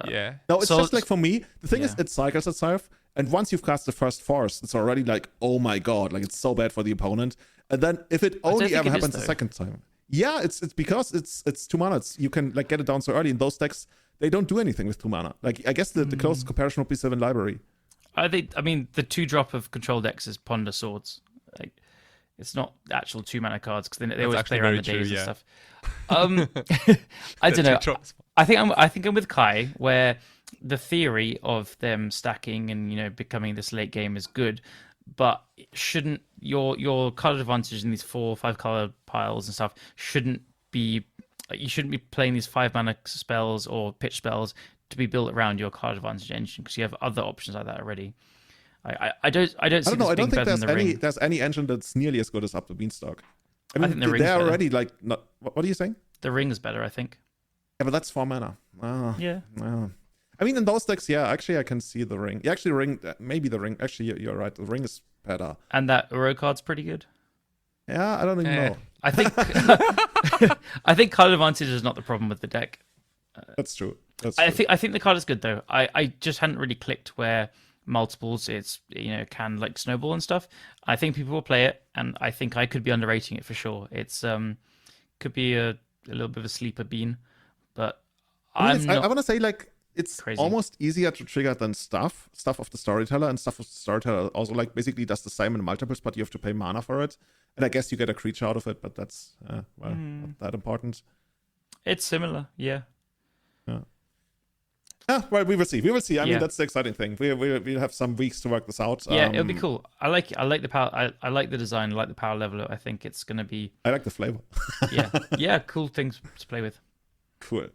Yeah. No, it's just like for me, the thing is it cycles itself, and once you've cast the first force, it's already like, oh my god, like it's so bad for the opponent. And then if it only ever happens the second time. Yeah, it's because it's 2 mana. You can like get it down so early. In those decks, they don't do anything with 2 mana. Like I guess the closest comparison would be 7 Library. I mean the 2-drop of control decks is Ponder Swords. Like it's not actual 2 mana cards because they always play around the days and stuff. I don't know. I think I'm with Kai, where the theory of them stacking and, you know, becoming this late game is good, but shouldn't your card advantage in these 4 or 5 color piles and stuff shouldn't be playing these 5 mana spells or pitch spells to be built around your card advantage engine, because you have other options like that already. I don't see this being better than the Ring. There's any engine that's nearly as good as Up the Beanstalk. I mean, think the Ring's they're better. already like not. What are you saying? The Ring is better, I think. Yeah, but that's 4 mana. Yeah. I mean, in those decks, yeah, actually, I can see the Ring. Yeah, actually, maybe the Ring. Actually, you're right. The Ring is better. And that Uro card's pretty good. Yeah, I don't even know. I think I think card advantage is not the problem with the deck. That's true. I think the card is good though. I just hadn't really clicked where multiples it's, you know, can like snowball and stuff. I think people will play it, and I think I could be underrating it for sure. It's could be a little bit of a sleeper bean, but I want to say like it's crazy. Almost easier to trigger than stuff of the Storyteller, and stuff of the Storyteller also like basically does the same in multiples, but you have to pay mana for it, and I guess you get a creature out of it, but that's not that important. It's similar, yeah. Well, we will see. I mean, that's the exciting thing. We'll have some weeks to work this out. Yeah, it'll be cool. I like the power. I like the design. I like the power level. I think it's gonna be. I like the flavor. yeah, cool things to play with. Cool.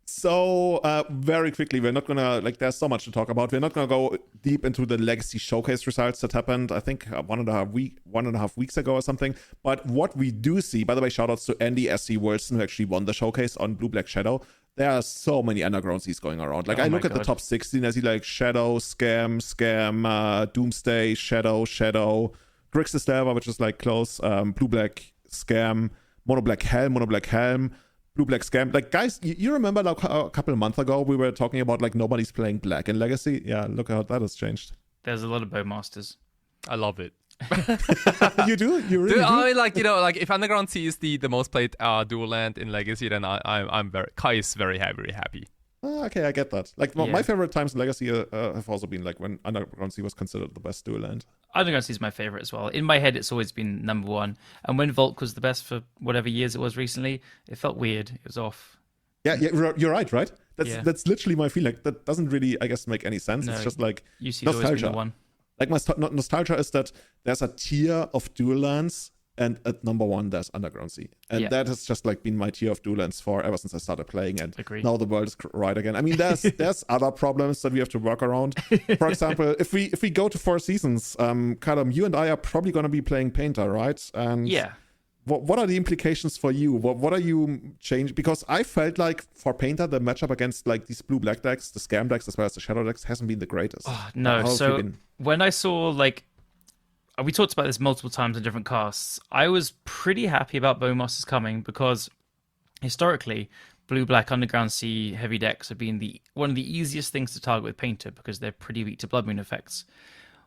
So very quickly, we're not gonna there's so much to talk about. We're not gonna go deep into the legacy showcase results that happened, I think 1.5 weeks ago or something. But what we do see, by the way, shout outs to Andy S.C. Wilson, who actually won the showcase on Blue Black Shadow. There are so many underground seas going around. Like I look at the top 16, I see like Shadow, Scam, Doomsday, Shadow, Grixis Delver, which is like close, Blue Black, Scam, Mono Black Helm, Blue Black Scam. Like guys, you remember like a couple of months ago we were talking about like nobody's playing Black in Legacy? Yeah, look how that has changed. There's a lot of Bowmasters. I love it. You do? You really do? I mean, like, you know, like if Underground Sea is the most played dual land in Legacy, then Kai is very happy. Okay, I get that. Like my favorite times in Legacy have also been like when Underground Sea was considered the best dual land. Underground Sea is my favorite as well. In my head, it's always been number one. And when Volk was the best for whatever years it was recently, it felt weird. It was off. Yeah, you're right? That's literally my feeling. Like, that doesn't really, I guess, make any sense. No, it's just like nostalgia. One. Like my nostalgia is that there's a tier of dual lands, and at number one there's Underground Sea, and that has just like been my tier of dual lands for ever since I started playing. And now the world is right again. I mean, there's other problems that we have to work around. For example, if we go to 4 seasons, Callum, you and I are probably going to be playing Painter, right? And what are the implications for you? What are you changing? Because I felt like for Painter, the matchup against like these blue-black decks, the Scam decks as well as the Shadow decks, hasn't been the greatest. Oh, no, so when I saw like, we talked about this multiple times in different casts, I was pretty happy about Bowmasters coming because historically, blue-black Underground Sea heavy decks have been one of the easiest things to target with Painter because they're pretty weak to Blood Moon effects.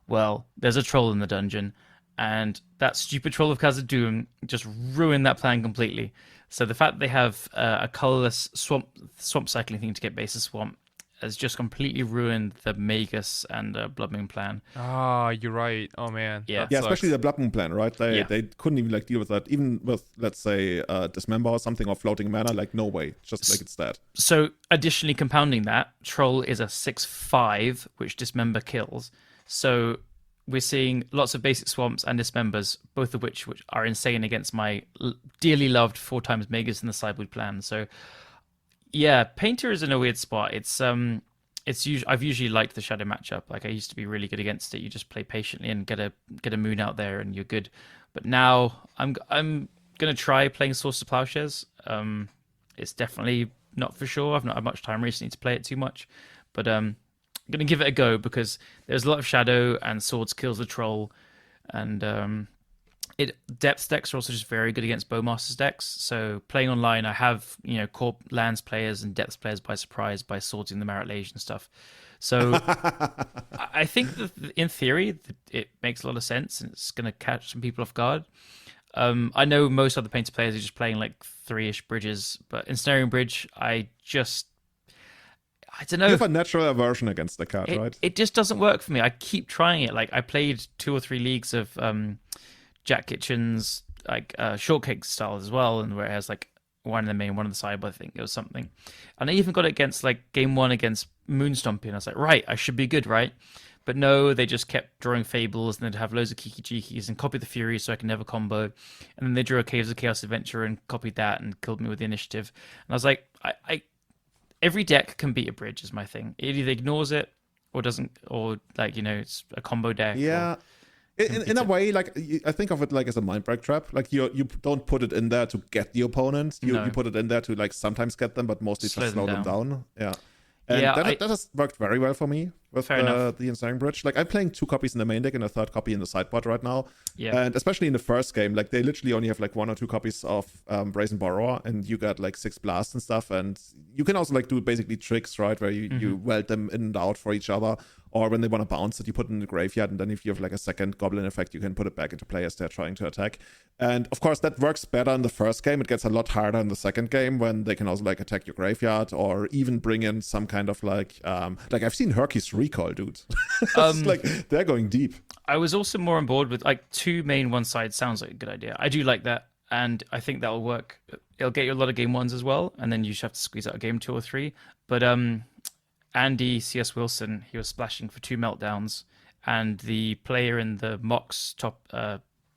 Well, there's a troll in the dungeon, and that stupid Troll of Khazad-dûm just ruined that plan completely. So the fact that they have a colorless swamp cycling thing to get basis swamp has just completely ruined the Magus and Blood Moon plan. You're right. Oh man. Yeah. Yeah, especially the Blood Moon plan, right? They couldn't even like deal with that, even with, let's say, Dismember or something, or floating mana. Like, no way, just like it's dead. So additionally compounding that, Troll is a 6/5 which Dismember kills. So we're seeing lots of basic swamps and Dismembers, both of which are insane against my dearly loved 4x Magus in the Sideboard plan. So yeah, Painter is in a weird spot. I've usually liked the Shadow matchup. Like, I used to be really good against it. You just play patiently and get a moon out there and you're good. But now I'm gonna try playing Source of Plowshares. It's definitely not for sure. I've not had much time recently to play it too much, but I'm gonna give it a go because there's a lot of Shadow and Swords kills the Troll, and depth decks are also just very good against Bowmaster's decks. So playing online, I have core lands players and depth players by surprise by swords in the Marit Lage and stuff. So I think that in theory it makes a lot of sense and it's going to catch some people off guard. I know most other Painter players are just playing like 3-ish bridges, but Ensnaring Bridge, I don't know. You have a natural aversion against the card, right? It just doesn't work for me. I keep trying it. Like, I played 2 or 3 leagues of Jack Kitchen's like shortcake style as well, and where it has like one in the main, one in the sideboard. I think it was something, and I even got it against like game 1 against Moonstompy, and I was like, right, I should be good, right? But no, they just kept drawing Fables, and they'd have loads of Kiki Jikis and copy the Fury so I can never combo, and then they drew a Caves of Chaos Adventure and copied that and killed me with the initiative. And I was like, I every deck can beat a bridge is my thing. It either ignores it or doesn't, or like it's a combo deck. Yeah. In a way, like, I think of it like as a mind break trap. Like, you don't put it in there to get the opponent. You put it in there to like sometimes get them, but mostly to slow them down. Yeah. And that has worked very well for me with the Ensnaring Bridge. Like, I'm playing 2 copies in the main deck and a 3rd copy in the sideboard right now. Yeah. And especially in the first game, like, they literally only have like 1 or 2 copies of Brazen Borrower, and you got like 6 blasts and stuff. And you can also like do basically tricks, right, where you weld them in and out for each other. Or when they want to bounce it, you put it in the graveyard, and then if you have like a second goblin effect, you can put it back into play as they're trying to attack. And of course, that works better in the first game. It gets a lot harder in the second game when they can also like attack your graveyard, or even bring in some kind of like I've seen Herky's Recall, dude. It's like they're going deep. I was also more on board with like 2 main one side sounds like a good idea. I do like that, and I think that'll work. It'll get you a lot of game 1s as well, and then you just have to squeeze out a game 2 or 3. But Andy C.S. Wilson, he was splashing for 2 meltdowns, and the player in the MOCS top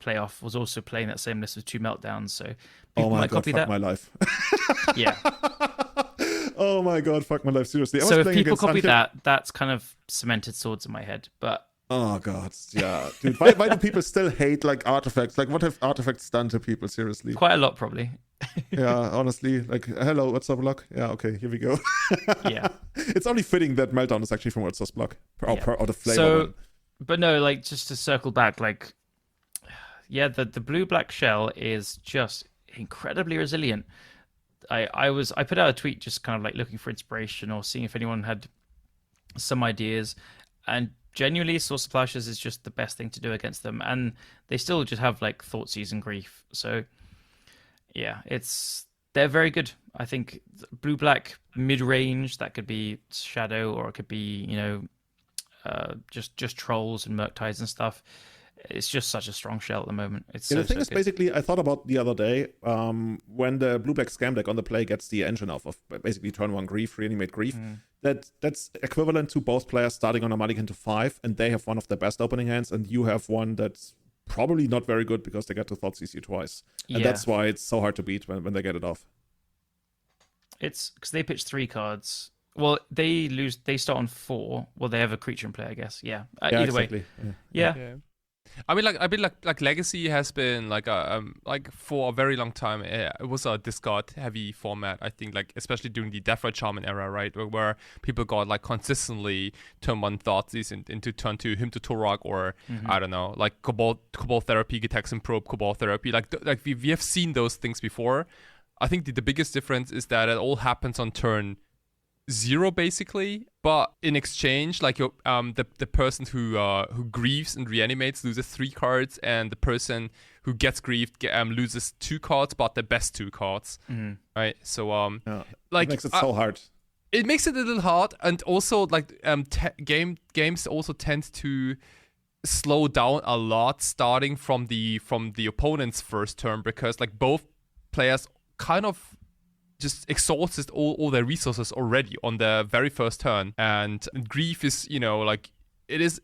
playoff was also playing that same list with 2 meltdowns. So people might copy that. My life. Yeah. Oh my god, fuck my life, seriously. So if people copy that, that's kind of cemented swords in my head. But oh god, yeah, dude. Why do people still hate like artifacts? Like, what have artifacts done to people? Seriously, quite a lot, probably. Yeah, honestly, like, hello, what's up, block? Yeah, okay, here we go. Yeah, it's only fitting that Meltdown is actually from what's up block or the flavor. So, but no, like, just to circle back, like, yeah, the blue-black shell is just incredibly resilient. I put out a tweet just kind of like looking for inspiration or seeing if anyone had some ideas, and genuinely Source of Plowshares is just the best thing to do against them, and they still just have like Thoughtseize and Grief. So yeah, they're very good. I think blue-black mid-range, that could be Shadow, or it could be just Trolls and Murktides and stuff. It's just such a strong shell at the moment. It's the thing is, basically, I thought about the other day, when the blue-black scam deck on the play gets the engine off of basically turn 1 Grief, reanimate Grief, that's equivalent to both players starting on a mulligan to 5, and they have one of the best opening hands, and you have one that's probably not very good because they get to Thoughtseize you twice. And that's why it's so hard to beat when they get it off. It's because they pitch 3 cards. Well, they start on 4. Well, they have a creature in play, I guess. Yeah. Either exactly. Way. Yeah. I mean, like Legacy has been like for a very long time. It was a discard heavy format. I think, like, especially during the Deathrite Shaman era, right, where people got like consistently turn 1 Thoughtseize into turn 2 Hymn to Torag, or I don't know, like Cobalt Therapy, Gitaxian Probe, Cobalt Therapy. Like we have seen those things before. I think the biggest difference is that it all happens on turn 0 basically, but in exchange, like your the person who grieves and reanimates loses 3 cards, and the person who gets grieved loses 2 cards, but the best 2 cards, right? So like, it makes it so hard. it makes it a little hard, and also like games also tend to slow down a lot starting from the opponent's first turn, because like both players kind of just exhausted all their resources already on the very first turn, and Grief is, you know, like it's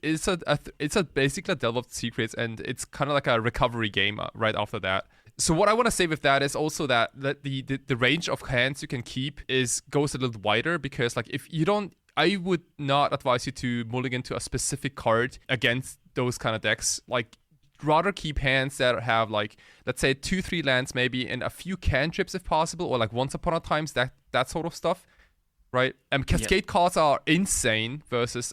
basically a delve of secrets, and it's kind of like a recovery game right after that. So what I want to say with that is also that the range of hands you can keep goes a little wider, because like if you don't, I would not advise you to mulligan to a specific card against those kind of decks. Like, rather keep hands that have like, let's say 2-3 lands maybe, and a few cantrips if possible, or like Once Upon a Times, that sort of stuff, right? Cascade cards are insane versus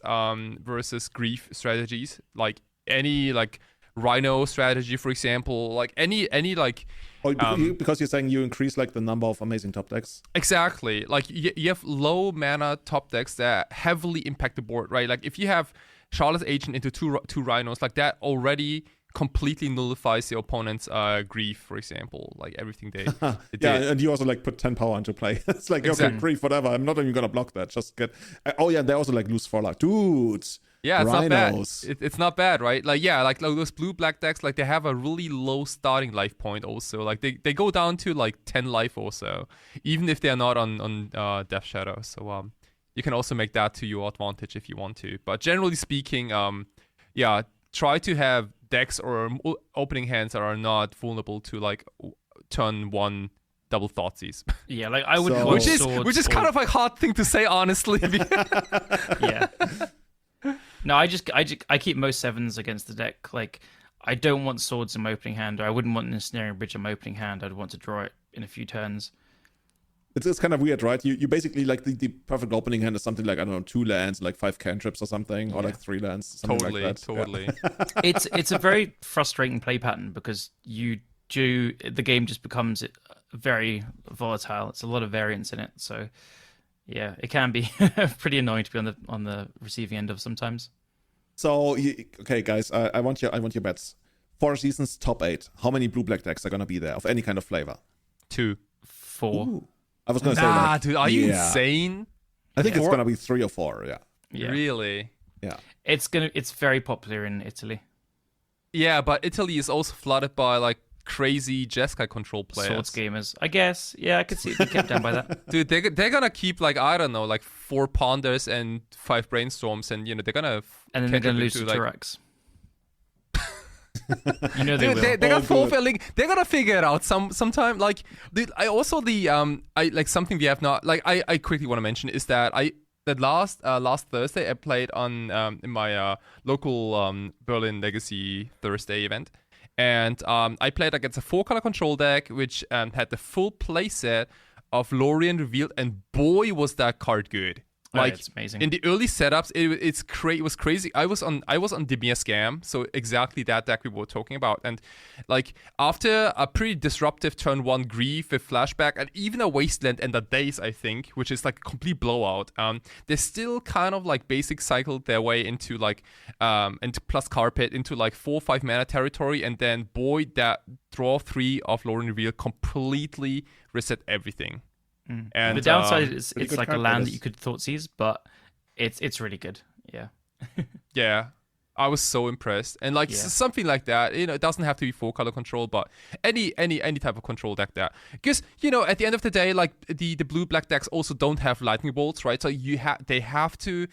Grief strategies. Like any like Rhino strategy, for example, like any like. Because you're saying you increase like the number of amazing top decks. Exactly. Like you have low mana top decks that heavily impact the board, right? Like if you have Charlotte's Agent into two Rhinos, like that already completely nullifies the opponent's Grief, for example. Like everything they did. Yeah, and you also like put 10 power into play. It's like, okay, Grief, whatever. I'm not even gonna block that. Just get. Oh yeah, they also like lose for like dudes. Yeah, it's Rhinos. not bad. It's not bad, right? Like, yeah, like those blue-black decks, like they have a really low starting life point also. Like they go down to like 10 life or so, even if they're not on Death Shadow. So you can also make that to your advantage if you want to. But generally speaking, yeah, try to have decks or opening hands that are not vulnerable to like turn 1 double Thoughtseize. Yeah, like I would which is kind of a hard thing to say, honestly. Yeah. No, I keep most 7s against the deck. Like, I don't want swords in my opening hand, or I wouldn't want an ensnaring bridge in my opening hand. I'd want to draw it in a few turns. It's kind of weird, right? You basically like the perfect opening hand is something like, I don't know, 2 lands, like 5 cantrips or something, or like 3 lands, something totally, like that. Totally. Yeah. It's a very frustrating play pattern, because the game just becomes very volatile. It's a lot of variance in it, so. Yeah, it can be pretty annoying to be on the receiving end of sometimes. So, okay, guys, I want your bets. 4 seasons, top 8. How many blue-black decks are gonna be there of any kind of flavor? 2. 4. Ooh. I was gonna say, like, dude, are you insane? I think it's gonna be 3 or 4. Yeah. Really? Yeah. It's very popular in Italy. Yeah, but Italy is also flooded by like crazy Jeskai control players. Swords gamers, I guess. Yeah, I could see it be kept down by that. Dude, they're gonna keep like, I don't know, like 4 Ponders and 5 Brainstorms, and you know they're gonna and then they're gonna lose to Turex. You know they will. They're gonna fulfilling. They're gonna figure it out sometime. Like, dude, I also I like something we have not, like, I quickly want to mention is that last Thursday I played on in my local Berlin Legacy Thursday event. And I played against a 4-color control deck, which had the full playset of Lorien revealed, and boy was that card good. Like, it's amazing. In the early setups, it was crazy. I was on Dimir Scam, so exactly that deck we were talking about. And like after a pretty disruptive turn 1 Grief with flashback, and even a Wasteland and a Daze, I think, which is like a complete blowout. They still kind of like basic cycled their way into like into plus Carpet into like 4-5 mana territory, and then boy, that draw 3 of Lorien Reveal completely reset everything. And the downside is it's like a land that you could Thoughtseize, but it's really good. Yeah. Yeah. I was so impressed. And like something like that, you know, it doesn't have to be 4-color control, but any type of control deck there. Because, you know, at the end of the day, like the blue-black decks also don't have lightning bolts, right? So they have to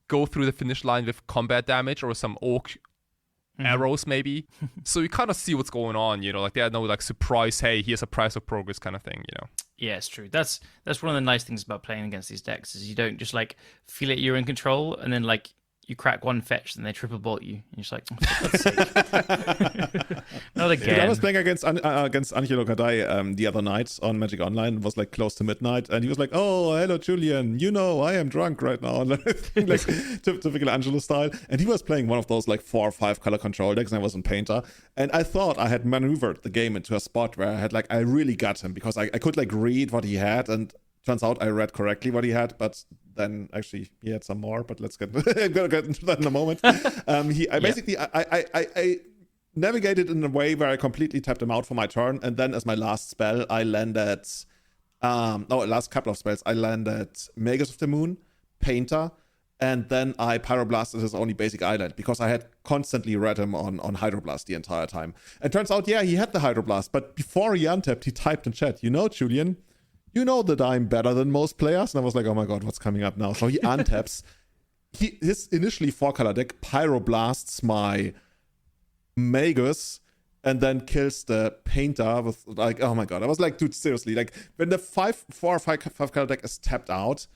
go through the finish line with combat damage or some orc arrows maybe. So you kind of see what's going on, you know, like they had no like surprise, hey, here's a price of progress kind of thing, you know. Yeah, it's true. That's one of the nice things about playing against these decks is you don't just like feel it you're in control and then like you crack 1 fetch and they triple bolt you. And you're just like, oh, for God's sake. Not again. Dude, I was playing against Angelo Kadai the other night on Magic Online. It was like close to midnight, and he was like, "Oh, hello, Julian. You know, I am drunk right now." Like typical Angelo style. And he was playing one of those like 4 or 5 color control decks, and I was in Painter. And I thought I had maneuvered the game into a spot where I really got him because I could like read what he had, and turns out I read correctly what he had, but then actually he had some more. But let's I'm gonna get into that in a moment. I navigated in a way where I completely tapped him out for my turn, and then as my last spell, I landed last couple of spells, I landed Magus of the Moon, Painter, and then I Pyroblasted his only basic island because I had constantly read him on Hydroblast the entire time. And turns out, yeah, he had the Hydroblast, but before he untapped, he typed in chat, Julian, you know that I'm better than most players? And I was like, oh my god, what's coming up now? So he untaps. His initially 4-color deck Pyroblasts my Magus and then kills the Painter with like, oh my god. I was like, dude, seriously, like when the 4 or 5 color deck is tapped out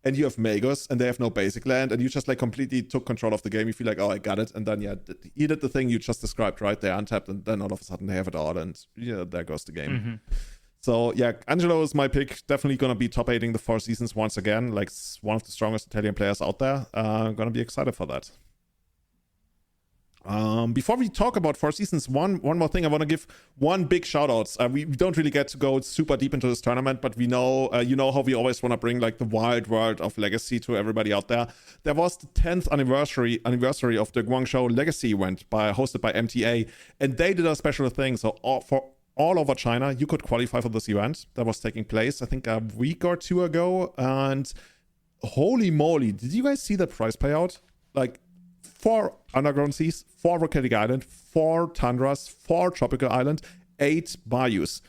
and you have Magus and they have no basic land and you just like completely took control of the game, you feel like, oh, I got it. And then, yeah, he did the thing you just described, right? They untapped and then all of a sudden they have it all and yeah, there goes the game. Mm-hmm. So yeah, Angelo is my pick. Definitely going to be top 8ing the 4 seasons once again. Like one of the strongest Italian players out there. Going to be excited for that. Before we talk about 4 seasons, one more thing. I want to give one big shout out. We don't really get to go super deep into this tournament, but we know, how we always want to bring like the wild world of Legacy to everybody out there. There was the 10th anniversary of the Guangzhou Legacy event hosted by MTA, and they did a special thing. So for all over China, you could qualify for this event that was taking place, I think, a week or 2 ago. And holy moly, did you guys see the prize payout? Like 4 underground seas, 4 volcanic island, 4 tundras, 4 tropical island, 8 bayous.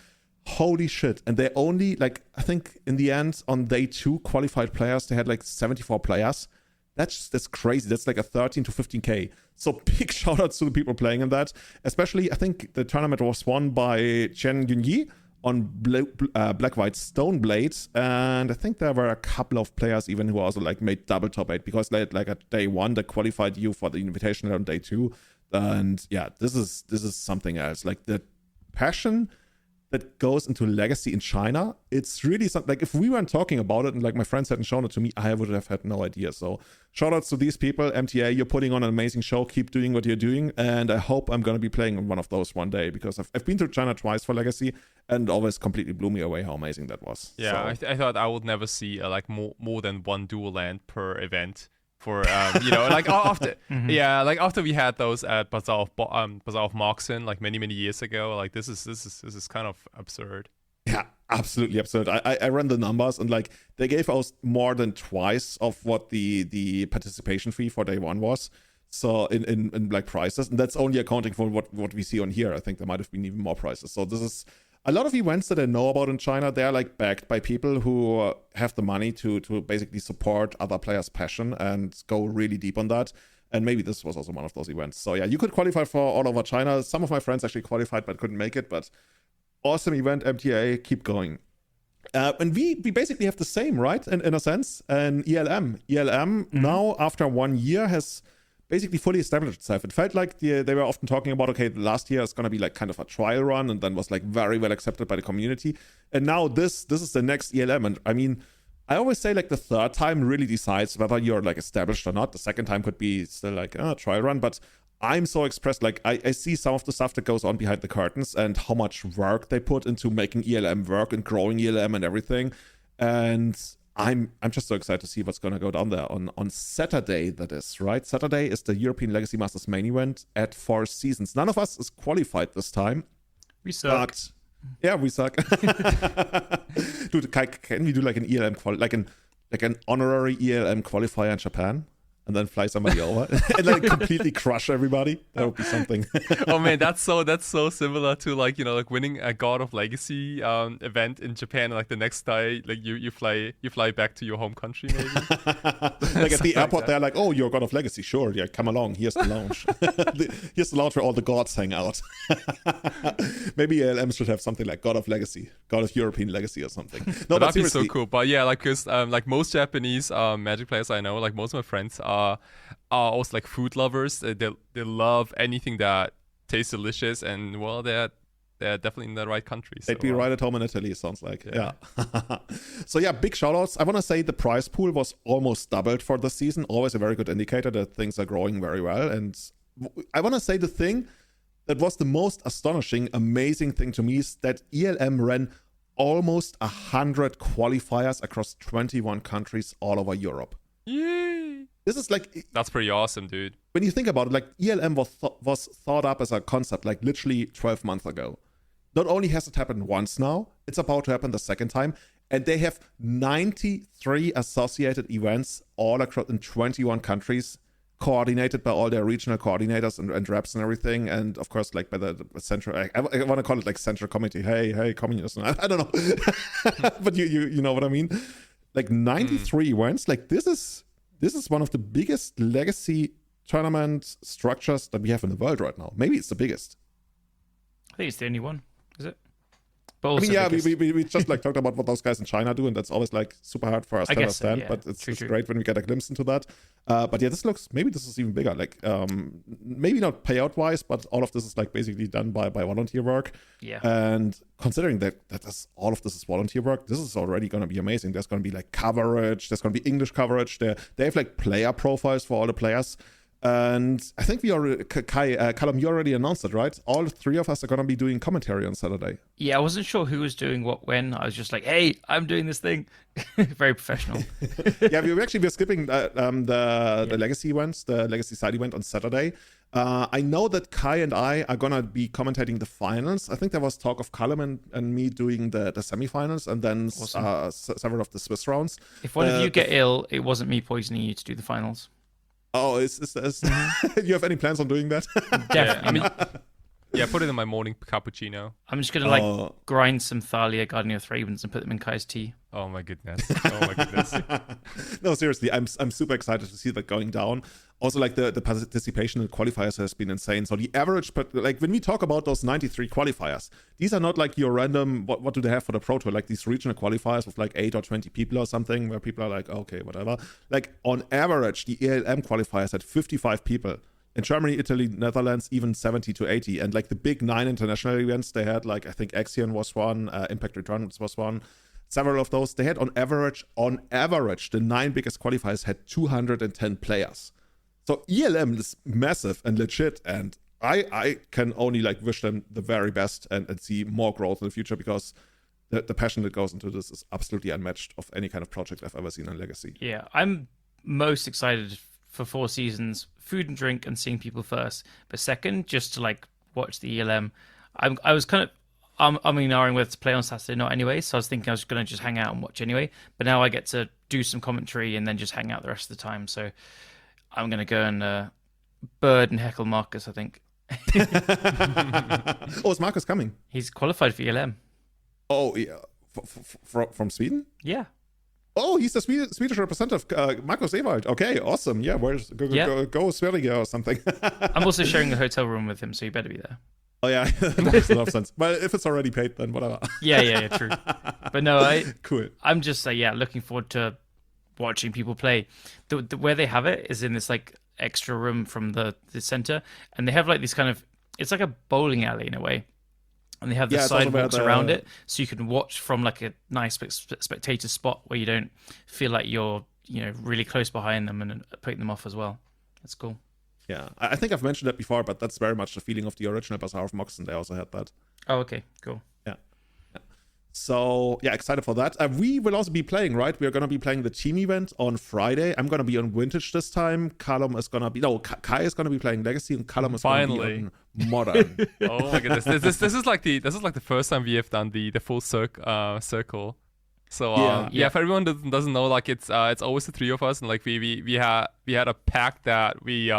Holy shit. And they only, like, I think in the end, on day 2, qualified players, they had like 74 players. That's crazy. That's like a 13 to 15k. So big shout outs to the people playing in that. Especially, I think the tournament was won by Chen Yunyi on Black-White Stoneblade. And I think there were a couple of players even who also like made double top 8 because they had like at day 1, they qualified you for the Invitational on day 2. And yeah, this is something else. Like the passion that goes into Legacy in China, it's really something. Like if we weren't talking about it and like my friends hadn't shown it to me, I would have had no idea. So shout outs to these people. MTA, you're putting on an amazing show. Keep doing what you're doing, and I hope I'm going to be playing in one of those one day because I've been to China twice for Legacy and it always completely blew me away how amazing that was. Yeah, so. I thought I would never see like more than one dual land per event. For like after like after we had those at Bazaar of MOCS like many years ago, like this is kind of absurd. Yeah, absolutely absurd. I ran the numbers and like they gave us more than twice of what the participation fee for day 1 was. So in like prices, and that's only accounting for what we see on here. I think there might have been even more prices. So this is a lot of events that I know about in China. They are like backed by people who have the money to basically support other players' passion and go really deep on that. And maybe this was also one of those events. So yeah, you could qualify for all over China. Some of my friends actually qualified but couldn't make it. But awesome event, MTA, keep going. And we basically have the same, right? In a sense. And ELM now after 1 year has basically fully established itself. It felt like they were often talking about, okay, last year is going to be like kind of a trial run and then was like very well accepted by the community. And now this is the next ELM. And I mean, I always say like the third time really decides whether you're like established or not. The second time could be still like a trial run, but I'm so expressed. Like I see some of the stuff that goes on behind the curtains and how much work they put into making ELM work and growing ELM and everything. And I'm just so excited to see what's going to go down there on Saturday, that is, right? Saturday is the European Legacy Masters main event at 4 seasons. None of us is qualified this time. We suck. Yeah, we suck. Dude, can we do like an ELM like an honorary ELM qualifier in Japan? And then fly somebody over and like completely crush everybody. That would be something. Oh man, that's so similar to like like winning a God of Legacy event in Japan. Like the next day, like you fly back to your home country maybe. Like at the airport, they're like, "Oh, you're God of Legacy, sure, yeah, come along. Here's the lounge. Here's the lounge where all the gods hang out." Maybe ALM should have something like God of Legacy, God of European Legacy, or something. No, that'd be so cool. But yeah, like because like most Japanese Magic players I know, like most of my friends are also like food lovers. They love anything that tastes delicious, and well, they're definitely in the right country. They'd be right at home in Italy, it sounds like. Yeah. So yeah, big shout outs. I want to say the prize pool was almost doubled for this season. Always a very good indicator that things are growing very well. And I want to say the thing that was the most astonishing, amazing thing to me is that ELM ran almost 100 qualifiers across 21 countries all over Europe. Yay! This is like... That's pretty awesome, dude. When you think about it, like ELM was thought up as a concept like literally 12 months ago. Not only has it happened once now, it's about to happen the second time. And they have 93 associated events all across in 21 countries, coordinated by all their regional coordinators and reps and everything. And of course, like by the central, I want to call it like central committee. Hey, communism. I don't know, but you know what I mean. Like 93 events. Like this is one of the biggest legacy tournament structures that we have in the world right now. Maybe it's the biggest. I think it's the only one. Is it? But I mean, yeah, we just like talked about what those guys in China do, and that's always like super hard for us to understand. But it's great when we get a glimpse into that. But yeah, maybe this is even bigger. Like maybe not payout wise, but all of this is like basically done by volunteer work. Yeah. And considering that all of this is volunteer work, this is already going to be amazing. There's going to be like coverage. There's going to be English coverage. They have like player profiles for all the players. And I think we already, Callum, you already announced it, right? All three of us are going to be doing commentary on Saturday. Yeah, I wasn't sure who was doing what when. I was just like, hey, I'm doing this thing. Very professional. Yeah, we're skipping the legacy events, the legacy side event on Saturday. I know that Kai and I are going to be commentating the finals. I think there was talk of Callum and me doing the semifinals and then several of the Swiss rounds. If one of you get ill, it wasn't me poisoning you to do the finals. Oh, is you have any plans on doing that? Definitely. Yeah, put it in my morning cappuccino. I'm just gonna grind some Thalia Guardian of Ravens and put them in Kai's tea. Oh my goodness. Oh my goodness. No, seriously, I'm super excited to see that going down. Also, like the participation in qualifiers has been insane. So the average, like when we talk about those 93 qualifiers, these are not like your random, what do they have for the Pro Tour? Like these regional qualifiers with like 8 or 20 people or something, where people are like, okay, whatever. Like on average, the ELM qualifiers had 55 people. In Germany, Italy, Netherlands, even 70 to 80. And like the big 9 international events they had, like I think Axion was one, Impact Returns was one. Several of those, they had on average, the 9 biggest qualifiers had 210 players. So ELM is massive and legit, and I can only like wish them the very best and see more growth in the future, because the passion that goes into this is absolutely unmatched of any kind of project I've ever seen in Legacy. Yeah, I'm most excited for 4 seasons, food and drink and seeing people first, but second, just to like watch the ELM. I was kind of umming whether to play on Saturday or not anyway, so I was thinking I was going to just hang out and watch anyway, but now I get to do some commentary and then just hang out the rest of the time, so I'm going to go and bird and heckle Marcus, I think. Oh, is Marcus coming? He's qualified for ELM. Oh, yeah. From Sweden? Yeah. Oh, he's the Swedish representative, Marcus Ewald. Okay, awesome. Yeah, go Sverige or something. I'm also sharing a hotel room with him, so you better be there. Oh, yeah, that makes a lot of sense. But if it's already paid, then whatever. Yeah, true. But no, cool. I'm just looking forward to watching people play. The where they have it is in this like extra room from the center, and they have like this kind of, it's like a bowling alley in a way, and they have the sidewalks around it, so you can watch from like a nice spectator spot where you don't feel like you're really close behind them and putting them off as well. That's cool. Yeah, I think I've mentioned that before, but that's very much the feeling of the original Bazaar of MOCS, and they also had that. Oh, okay, cool. Yeah. So, yeah, excited for that. We will also be playing, right? We're going to be playing the team event on Friday. I'm going to be on Vintage this time. Callum is going to be... No, Kai is going to be playing Legacy, and Callum is going to be on Modern. Oh, my goodness. This is like the first time we have done the full circle. So, if everyone doesn't know, like, it's always the 3 of us, and, like, we had a pact that we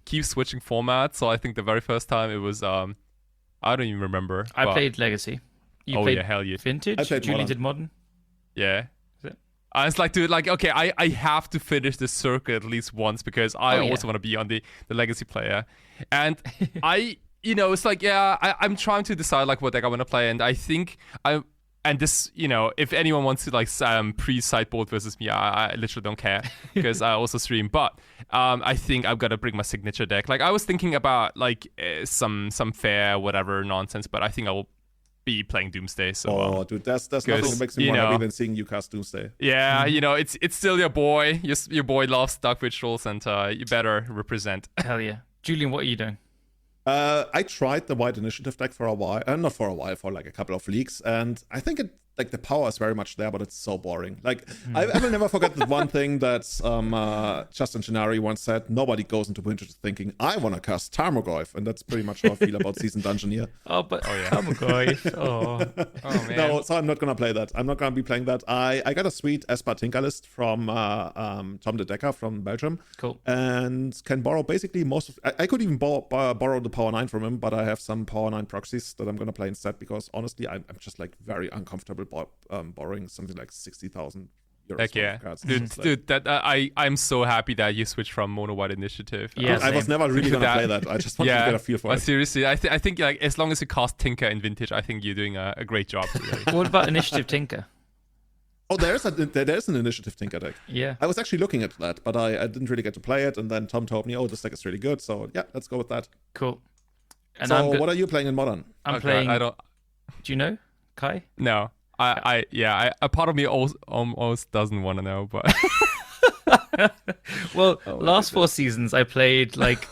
keep switching formats. So I think the very first time it was... I don't even remember. I played Legacy. You played hell yeah. Vintage? Julian Modern. did Modern? Yeah. Is it? I was like, dude, like, okay, I have to finish this circuit at least once, because I also want to be on the Legacy player. And it's like, I'm trying to decide, like, what deck I want to play. And I think if anyone wants to, like, pre-sideboard versus me, I literally don't care, because I also stream. But I think I've got to bring my signature deck. Like, I was thinking about, like, some fair whatever nonsense, but I think I will be playing Doomsday. So, dude, that's nothing that makes me more happy than seeing you cast Doomsday. Yeah, it's still your boy. Your boy loves Dark Rituals, and you better represent. Hell yeah. Julian, what are you doing? I tried the White Initiative deck for a while, not for a while, for like a couple of leagues, and I think like the power is very much there, but it's so boring. Like I will never forget the one thing that Justin Gennari once said: nobody goes into Winter thinking I want to cast Tarmogoyf, and that's pretty much how I feel about Season Dungeoneer. Tarmogoyf. Oh man. No, so I'm not gonna play that. I'm not gonna be playing that. I got a sweet Esper Tinker list from Tom de Decker from Belgium. Cool. And can borrow basically most of. I could even borrow the Power 9 from him, but I have some Power 9 proxies that I'm gonna play instead because honestly, I'm just like very uncomfortable borrowing something like 60,000 euros. Heck yeah, dude, that I'm so happy that you switched from Mono White Initiative. Yeah, I was never really gonna play that. I just wanted to get a feel for it. Seriously, I think like as long as you cast Tinker in Vintage, I think you're doing a great job. Really. What about Initiative Tinker? Oh, there's an Initiative Tinker deck. Yeah. I was actually looking at that, but I didn't really get to play it. And then Tom told me, oh, this deck is really good. So yeah, let's go with that. Cool. And so what are you playing in Modern? I'm playing. I don't. Do you know, Kai? No. A part of me almost doesn't want to know, but. Well, last 4 seasons I played like.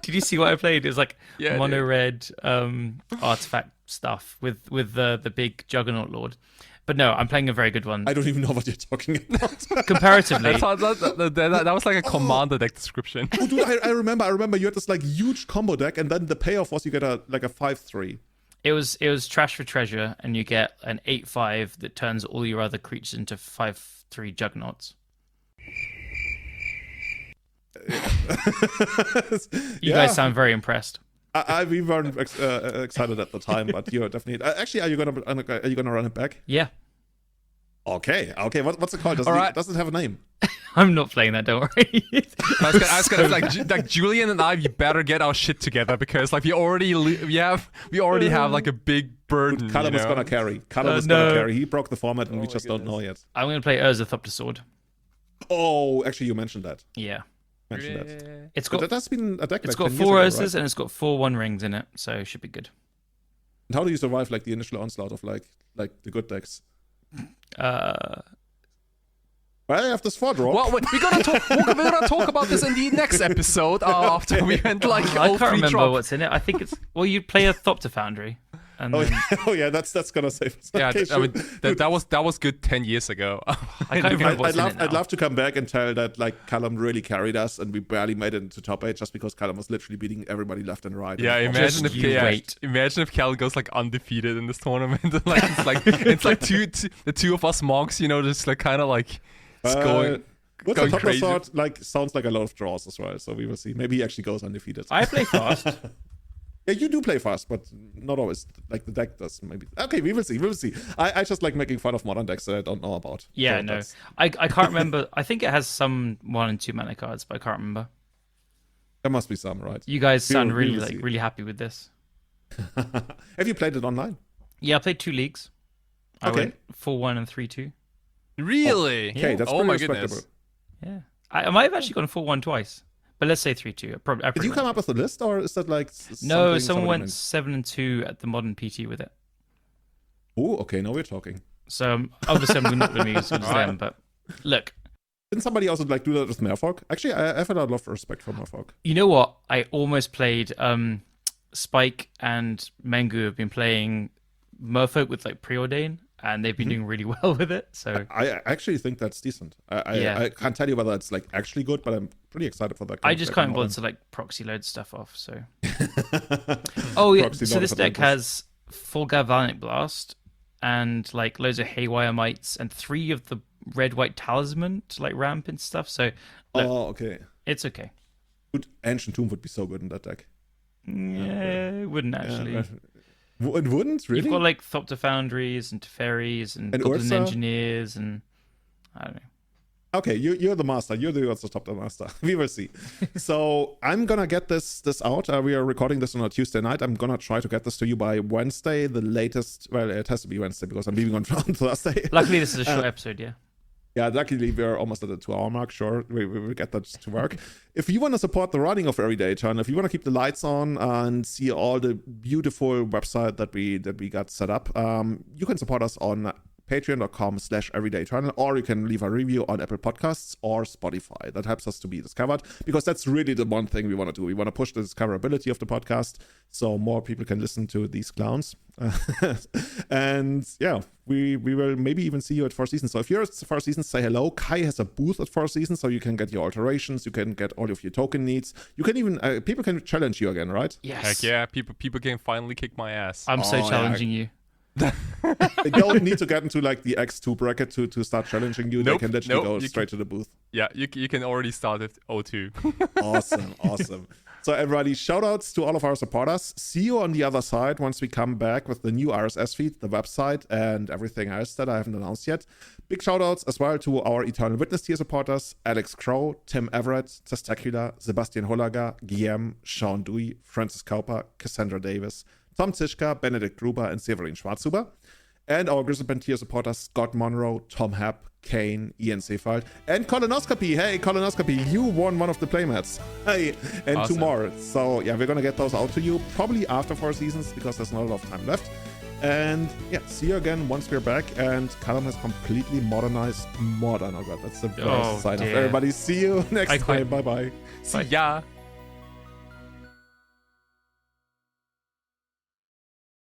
Did you see what I played? It was like mono red artifact stuff with the big Juggernaut Lord. But no, I'm playing a very good one. I don't even know what you're talking about. Comparatively. That was like a commander deck description. Oh, dude, I remember you had this like huge combo deck, and then the payoff was you get a 5/3. It was trash for treasure, and you get an 8/5 that turns all your other creatures into 5/3 Juggernauts. You guys sound very impressed. We weren't excited at the time, but you're definitely. Actually, are you gonna run it back? Yeah. Okay. What's it called? Does it have a name? I'm not playing that. Don't worry. I was gonna like Julian and I. We better get our shit together because like we already have like a big burden. Callum is gonna carry. Callum is gonna carry. He broke the format, and we just don't know yet. I'm gonna play Urza Thopter Sword. Oh, actually, you mentioned that. Yeah. It's got. That has been a deck. It's got 4 Urzas and it's got 4 One Rings in it, so it should be good. And how do you survive like the initial onslaught of like the good decks? Well, I have this 4-drop. Well, we're gonna talk about this in the next episode after we went like. I can't remember what's in it. I think it's you play a Thopter Foundry. And that's gonna save us. Yeah, okay, I mean that was good 10 years ago. I'd love to come back and tell that like Callum really carried us and we barely made it into top 8 just because Callum was literally beating everybody left and right. Yeah, imagine if Callum goes like undefeated in this tournament. And, like it's like the two of us MOCS, just like kind of like going crazy. Sword, like sounds like a lot of draws as well. So we will see. Maybe he actually goes undefeated. I play fast. Yeah, you do play fast, but not always. Like the deck does, maybe. Okay, we will see. I just like making fun of modern decks that I don't know about. Yeah, so no. I can't remember. I think it has some 1 and 2 mana cards, but I can't remember. There must be some, right? You guys sound really happy with this. Have you played it online? Yeah, I played 2 leagues. I went 4-1 and 3-2. Really? Okay, that's pretty respectable. Yeah. I might have actually gone 4-1 twice. But let's say 3-2. Did you come up with a list, or is that like? No, someone went 7-2 at the Modern PT with it. Oh, okay. Now we're talking. So obviously I'm not going to be as good as them, but look. Didn't somebody also like do that with Merfolk? Actually, I've had a lot of respect for Merfolk. You know what? I almost played Spike and Mengu have been playing Merfolk with like Preordain, and they've been doing really well with it. So I actually think that's decent. I can't tell you whether it's like actually good, but I'm pretty excited for that. I just can't bother to like proxy load stuff off. So oh yeah, so this deck has full Galvanic Blast and like loads of Haywire Mites and 3 of the red-white Talisman to like ramp and stuff. So look, okay, it's okay. Good Ancient Tomb would be so good in that deck. Yeah, it wouldn't actually. It wouldn't, really? You've got like Thopter Foundries and Teferis and Goblin Ursa? Engineers and I don't know. Okay, you're the master. You're the Ursa Thopter master. We will see. So I'm gonna get this out. We are recording this on a Tuesday night. I'm gonna try to get this to you by Wednesday, the latest. Well, it has to be Wednesday because I'm leaving on Thursday. Luckily, this is a short episode, yeah. Yeah, luckily we're almost at the 2-hour mark. Sure, we will get that to work. If you want to support the running of Everyday Turn, if you want to keep the lights on and see all the beautiful website that we got set up, you can support us on patreon.com/everydayeternal, or you can leave a review on Apple Podcasts or Spotify. That helps us to be discovered, because that's really the one thing we want to do. We want to push the discoverability of the podcast so more people can listen to these clowns. And yeah, we will maybe even see you at Four Seasons. So if you're at Four Seasons, say hello. Kai has a booth at Four Seasons, so you can get your alterations, you can get all of your token needs. You can even people can challenge you again, right? Yes. Heck yeah, people can finally kick my ass. I'm so challenging you. They don't need to get into like the X2 bracket to start challenging you. They can literally go straight to the booth. Yeah, you can already start at O2. Awesome. So everybody, shout outs to all of our supporters. See you on the other side once we come back with the new RSS feed, the website, and everything else that I haven't announced yet. Big shout outs as well to our Eternal Witness tier supporters: Alex Crow, Tim Everett, Testacular, Sebastian Holaga, Guillaume, Sean Dewey, Francis Cowper, Cassandra Davis, Tom Zischka, Benedict Gruber, and Severin Schwarzhuber. And our Grizzleband tier supporters: Scott Monroe, Tom Happ, Kane, Ian Seefeld, and Colonoscopy. Hey, Colonoscopy, you won one of the playmats. Hey, and awesome. 2 more. So yeah, we're gonna get those out to you probably after 4 seasons, because there's not a lot of time left. And yeah, see you again once we're back. And Callum has completely modernized Modern. Oh god, that's the best sign of everybody. See you next time. Bye bye. See ya.